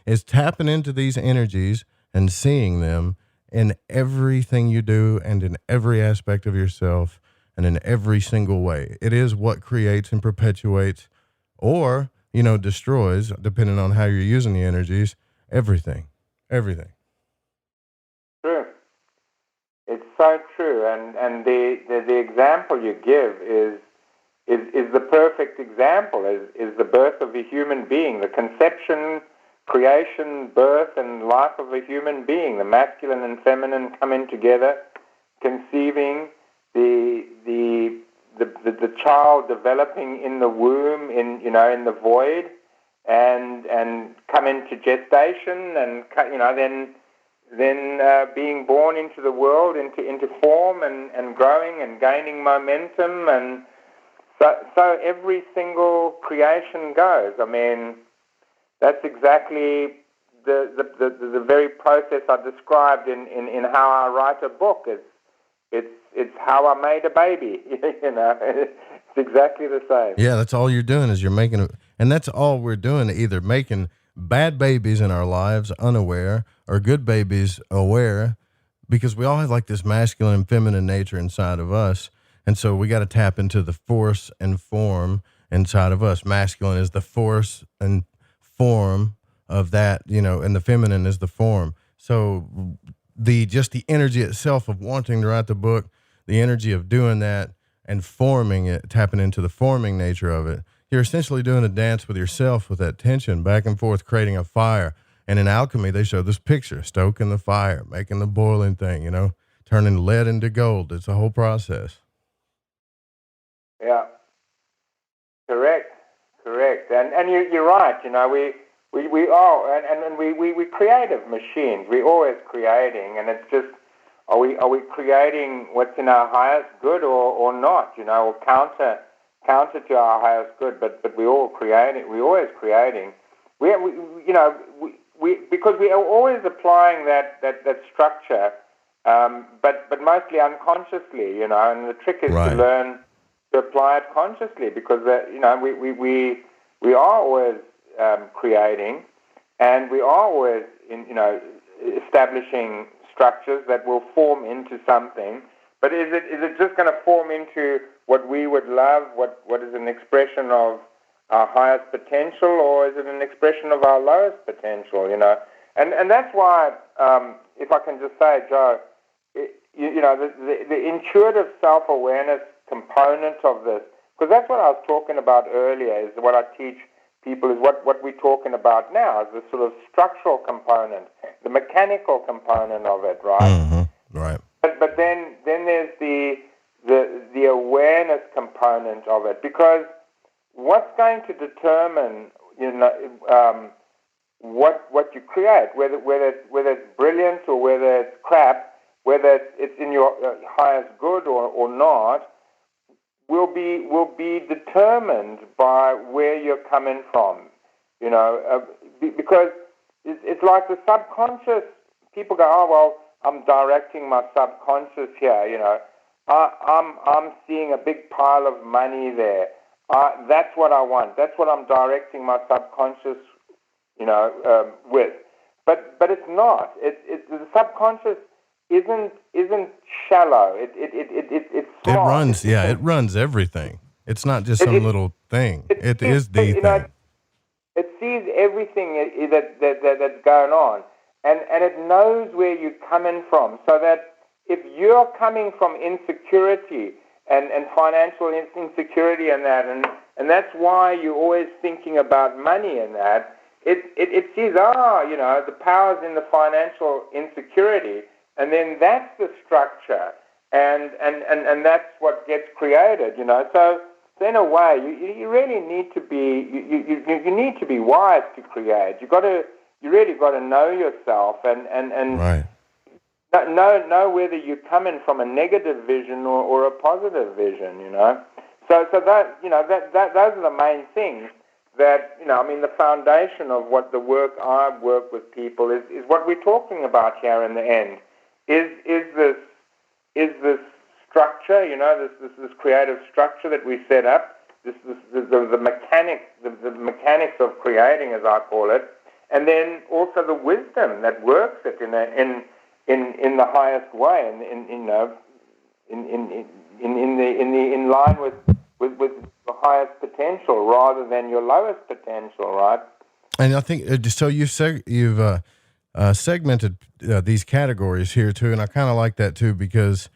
is tapping into these energies and seeing them in everything you do and in every aspect of yourself and in every single way. It is what creates and perpetuates or, you know, destroys, depending on how you're using the energies, everything. True. It's so true, and the example you give is the perfect example. Is the birth of a human being, the conception, creation, birth, and life of a human being. The masculine and feminine coming together, conceiving the child developing in the womb, in the void, and come into gestation, and then being born into the world, into form, and growing and gaining momentum, and so every single creation goes. I mean, that's exactly the very process I described in how I write a book. It's how I made a baby. You know, it's exactly the same. Yeah, that's all you're doing is you're making, and that's all we're doing, either making bad babies in our lives unaware or good babies aware, because we all have like this masculine and feminine nature inside of us. And so we got to tap into the force and form inside of us. Masculine is the force and form of that, you know, and the feminine is the form. So the energy itself of wanting to write the book, the energy of doing that and forming it, tapping into the forming nature of it, you're essentially doing a dance with yourself with that tension back and forth, creating a fire. And in alchemy, they show this picture, stoking the fire, making the boiling thing, you know, turning lead into gold. It's a whole process. Yeah, correct. And you're right. You know, we are, and we creative machines. We're always creating, and it's just, are we creating what's in our highest good or not? You know, or counter to our highest good. But we all creating. We're always creating. We because we are always applying that structure, but mostly unconsciously. You know, and the trick is to learn to apply it consciously, because we are always creating, and we are always establishing structures that will form into something. But is it just going to form into what we would love, what is an expression of our highest potential, or is it an expression of our lowest potential? You know, and that's why, if I can just say, Joe, the intuitive self-awareness component of this, because that's what I was talking about earlier, is what I teach people, is what we're talking about now, is the sort of structural component, the mechanical component of it, right? Mm-hmm. Right. But then there's the awareness component of it, because what's going to determine, what you create, whether it's brilliant or whether it's crap, whether it's in your highest good or not, will be determined by where you're coming from, because it's like the subconscious. People go, oh well, I'm directing my subconscious here. I'm seeing a big pile of money there. That's what I want. That's what I'm directing my subconscious, with. But it's not. It's the subconscious isn't shallow. It's smart. It runs everything. It's not just some little thing. It is the thing. It sees everything that's going on, and it knows where you're coming from. So that if you're coming from insecurity and financial insecurity and that, and that's why you're always thinking about money and that. It says, the power's in the financial insecurity, and then that's the structure, and that's what gets created, So in a way, you really need to be you need to be wise to create. You really got to know yourself and right. know whether you're coming from a negative vision or a positive vision, So that those are the main things that the foundation of what the work I work with people is what we're talking about here in the end. Is this structure, this creative structure that we set up, the mechanics of creating, as I call it, and then also the wisdom that works it in the highest way, in line with the highest potential rather than your lowest potential, right? And I think so. You've segmented these categories here too, and I kind of like that too, because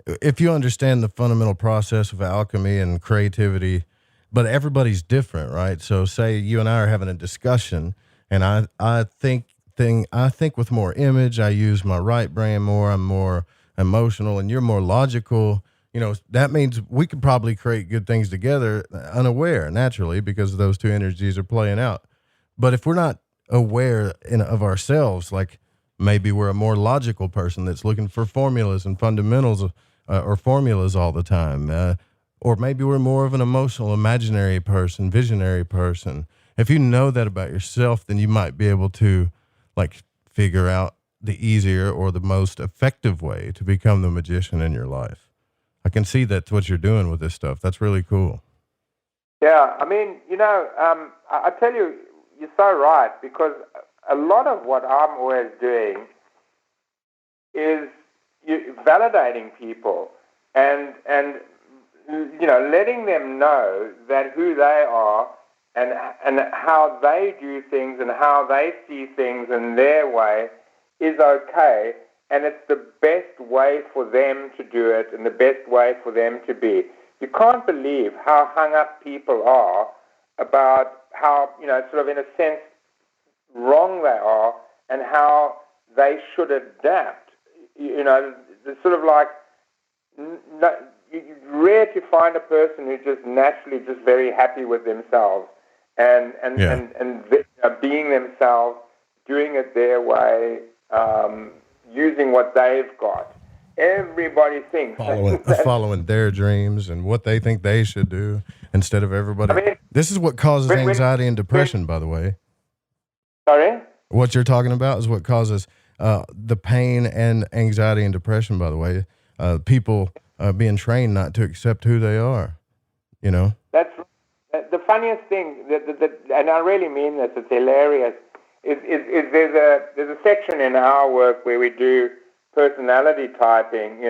if you understand the fundamental process of alchemy and creativity, but everybody's different, right? So say you and I are having a discussion, and I think with more image, I use my right brain more, I'm more emotional, and you're more logical. That means we could probably create good things together unaware, naturally, because those two energies are playing out. But if we're not aware of ourselves, like maybe we're a more logical person that's looking for formulas and fundamentals or formulas all the time, or maybe we're more of an emotional, imaginary person, visionary person. If you know that about yourself, then you might be able to figure out the easier or the most effective way to become the magician in your life. I can see that's what you're doing with this stuff. That's really cool. Yeah, I tell you, you're so right, because a lot of what I'm always doing is validating people and letting them know that who they are and how they do things and how they see things in their way is okay, and it's the best way for them to do it and the best way for them to be. You can't believe how hung up people are about how, sort of in a sense, wrong they are and how they should adapt. It's sort of like, you're rare to find a person who's just naturally just very happy with themselves and being themselves, doing it their way, using what they've got. Everybody thinks following their dreams and what they think they should do instead of everybody. This is what causes anxiety and depression, by the way. Sorry? What you're talking about is what causes the pain and anxiety and depression, by the way. People being trained not to accept who they are, That's the funniest thing, and I really mean this, it's hilarious, is there's a section in our work where we do personality typing,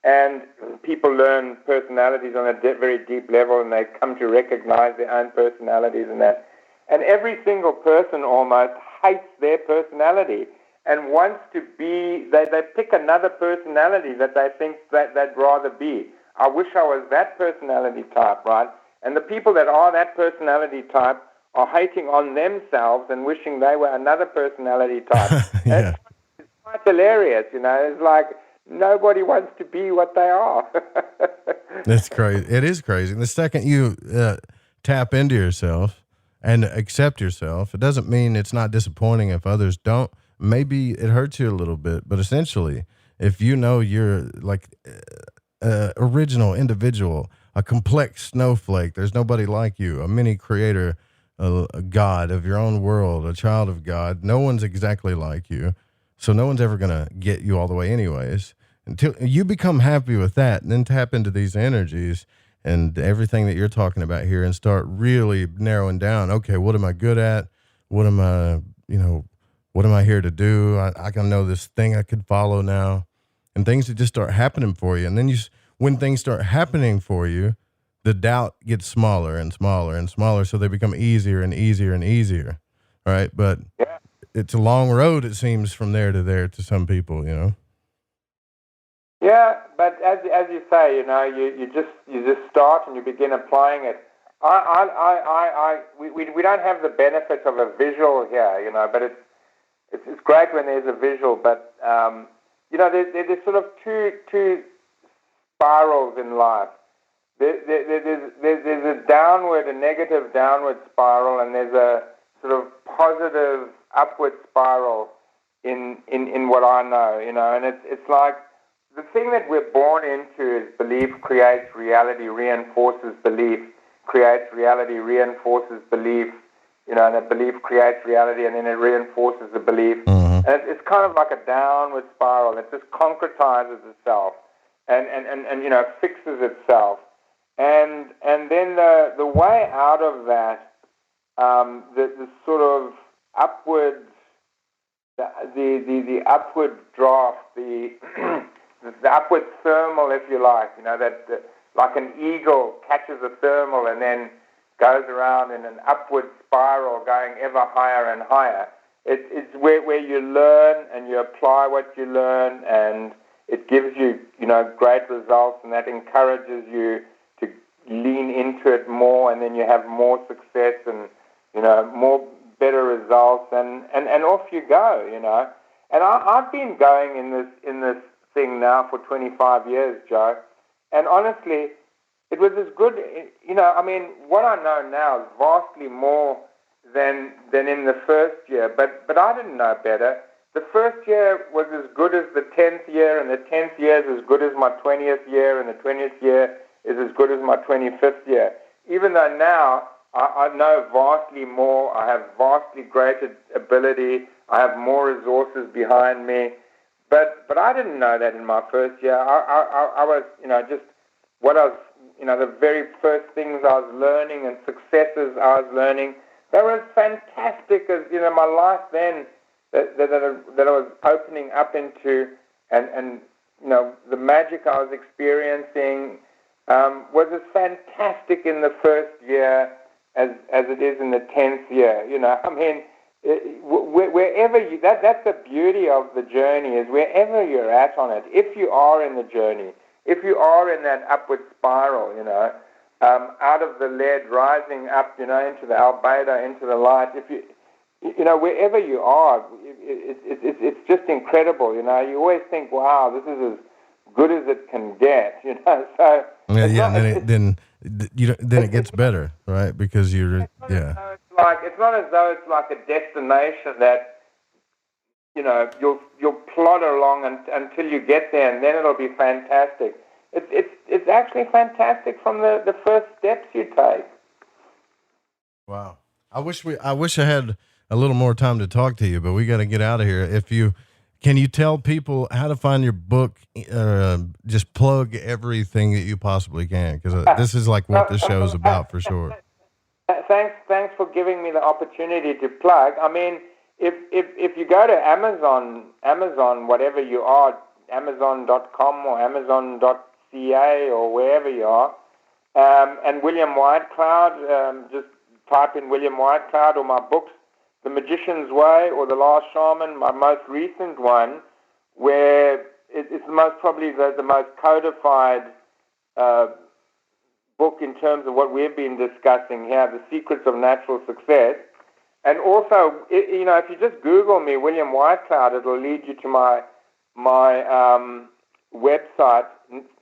and people learn personalities on a very deep level, and they come to recognize their own personalities and that. And every single person almost hates their personality and wants to be, they pick another personality that they think that they'd rather be. I wish I was that personality type, right? And the people that are that personality type are hating on themselves and wishing they were another personality type. Yeah. It's quite hilarious, It's like nobody wants to be what they are. That's crazy. It is crazy. The second you tap into yourself and accept yourself, it doesn't mean it's not disappointing if others don't. Maybe it hurts you a little bit, but essentially, if you're like original individual, a complex snowflake, there's nobody like you, a mini creator, a god of your own world, a child of God. No one's exactly like you. So no one's ever going to get you all the way anyways. Until you become happy with that, and then tap into these energies and everything that you're talking about here and start really narrowing down. Okay, what am I good at? What am I here to do? I can know this thing I could follow now. And things that just start happening for you. And then when things start happening for you, the doubt gets smaller and smaller and smaller. So they become easier and easier and easier. Right. But it's a long road, it seems, from there to there to some people, Yeah, as you say, you just start and you begin applying it. We don't have the benefit of a visual here, but it's great when there's a visual. But there's sort of two spirals in life. There's a negative downward spiral, and there's a sort of positive upward spiral in what I know, and it's like the thing that we're born into is belief creates reality, reinforces belief, creates reality, reinforces belief, and that belief creates reality, and then it reinforces the belief. Mm-hmm. And it's kind of like a downward spiral. It just concretizes itself and fixes itself. And then the way out of that, the sort of upward, the upward draft, the upward thermal, if you like, like an eagle catches a thermal and then goes around in an upward spiral, going ever higher and higher. It's where you learn and you apply what you learn, and it gives you, great results, and that encourages you to lean into it more, and then you have more success and, more better results, and off you go, And I've been going in this thing now for 25 years, Joe, and honestly, it was as good, what I know now is vastly more than in the first year, but I didn't know better. The first year was as good as the 10th year, and the 10th year is as good as my 20th year, and the 20th year is as good as my 25th year. Even though now I know vastly more, I have vastly greater ability, I have more resources behind me, but I didn't know that in my first year. I was, just what I was, the very first things I was learning and successes I was learning, they were as fantastic as, my life then that I was opening up into, and the magic I was experiencing was as fantastic in the first year as it is in the 10th year. Wherever you, that's the beauty of the journey, is wherever you're at on it, if you are in the journey, if you are in that upward spiral, out of the lead, rising up, into the albedo, into the light, if you, wherever you are, it's just incredible, You always think, wow, this is as good as it can get, So then it gets better, right? Because you're It's not as though it's like a destination that you'll plod along until you get there, and then it'll be fantastic. It's actually fantastic from the first steps you take. Wow. I wish I had a little more time to talk to you, but we got to get out of here. Can you tell people how to find your book? Just plug everything that you possibly can, because this is like what the show is about for sure. Thanks for giving me the opportunity to plug. If you go to Amazon, whatever you are, Amazon.com or Amazon.ca or wherever you are, and William Whitecloud, just type in William Whitecloud, or my books, The Magician's Way or The Last Shaman, my most recent one, where it's probably the most codified book in terms of what we've been discussing here, The Secrets of Natural Success. And also, if you just Google me, William Whitecloud, it'll lead you to my website,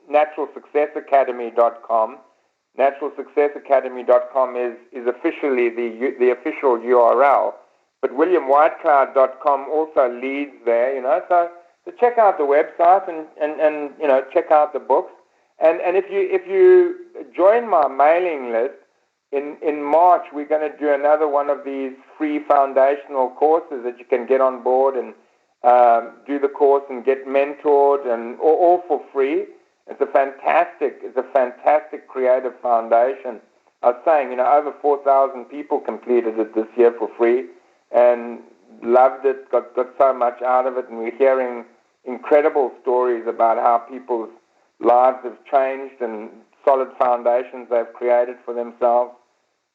naturalsuccessacademy.com. Naturalsuccessacademy.com is officially the official URL, but williamwhitecloud.com also leads there, So check out the website and check out the books. And if you join my mailing list, in March we're going to do another one of these free foundational courses that you can get on board and do the course and get mentored, and all for free. It's a fantastic creative foundation. I was saying, over 4,000 people completed it this year for free and loved it, got so much out of it, and we're hearing incredible stories about how people's lives have changed and solid foundations they've created for themselves,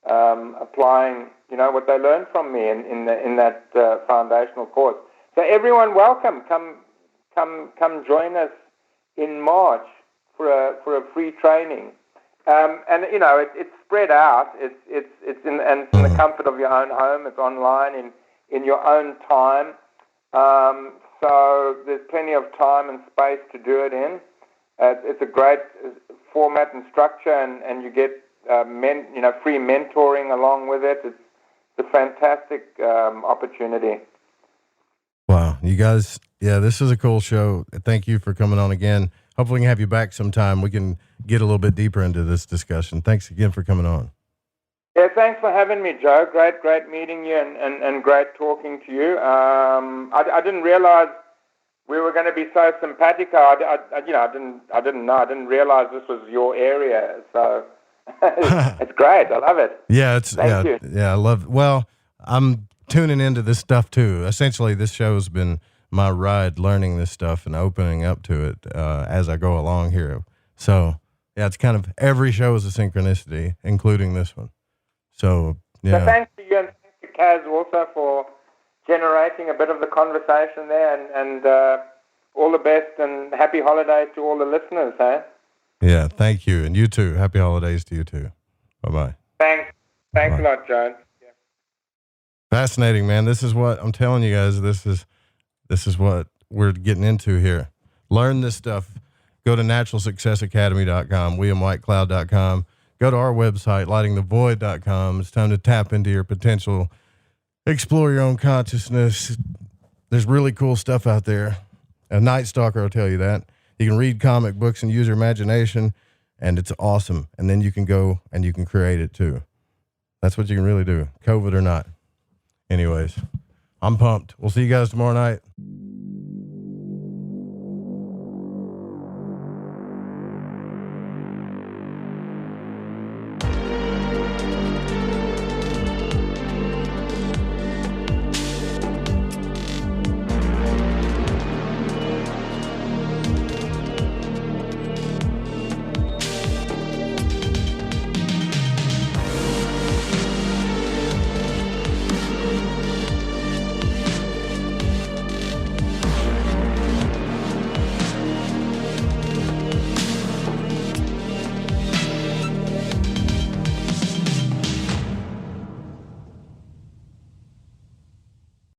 applying, what they learned from me in that foundational course. So everyone, welcome. Come join us in March for a free training. And you know, it's spread out. It's in the comfort of your own home. It's online in your own time. So there's plenty of time and space to do it in. It's a great format and structure, and you get free mentoring along with it. It's a fantastic opportunity. Wow, you guys, yeah, this is a cool show. Thank you for coming on again. Hopefully we can have you back sometime. We can get a little bit deeper into this discussion. Thanks again for coming on. Yeah, thanks for having me, Joe. Great meeting you and great talking to you. I didn't realize we were going to be so simpatico. I didn't know. I didn't realize this was your area. So it's great. I love it. Yeah, Thank you. Yeah, I love. Well, I'm tuning into this stuff too. Essentially, this show's been my ride, learning this stuff and opening up to it as I go along here. So yeah, it's kind of every show is a synchronicity, including this one. So yeah. So thanks to you and thanks to Kaz also for generating a bit of the conversation there, and all the best and happy holidays to all the listeners, hey? Yeah, thank you. And you too. Happy holidays to you too. Bye-bye. Thanks a lot, Joan. Yeah. Fascinating, man. This is what I'm telling you guys. This is what we're getting into here. Learn this stuff. Go to naturalsuccessacademy.com, WilliamWhitecloud.com. Go to our website, lightingthevoid.com. It's time to tap into your potential. Explore your own consciousness. There's really cool stuff out there. A Night Stalker will tell you that. You can read comic books and use your imagination, and it's awesome. And then you can go and you can create it too. That's what you can really do, COVID or not. Anyways, I'm pumped. We'll see you guys tomorrow night.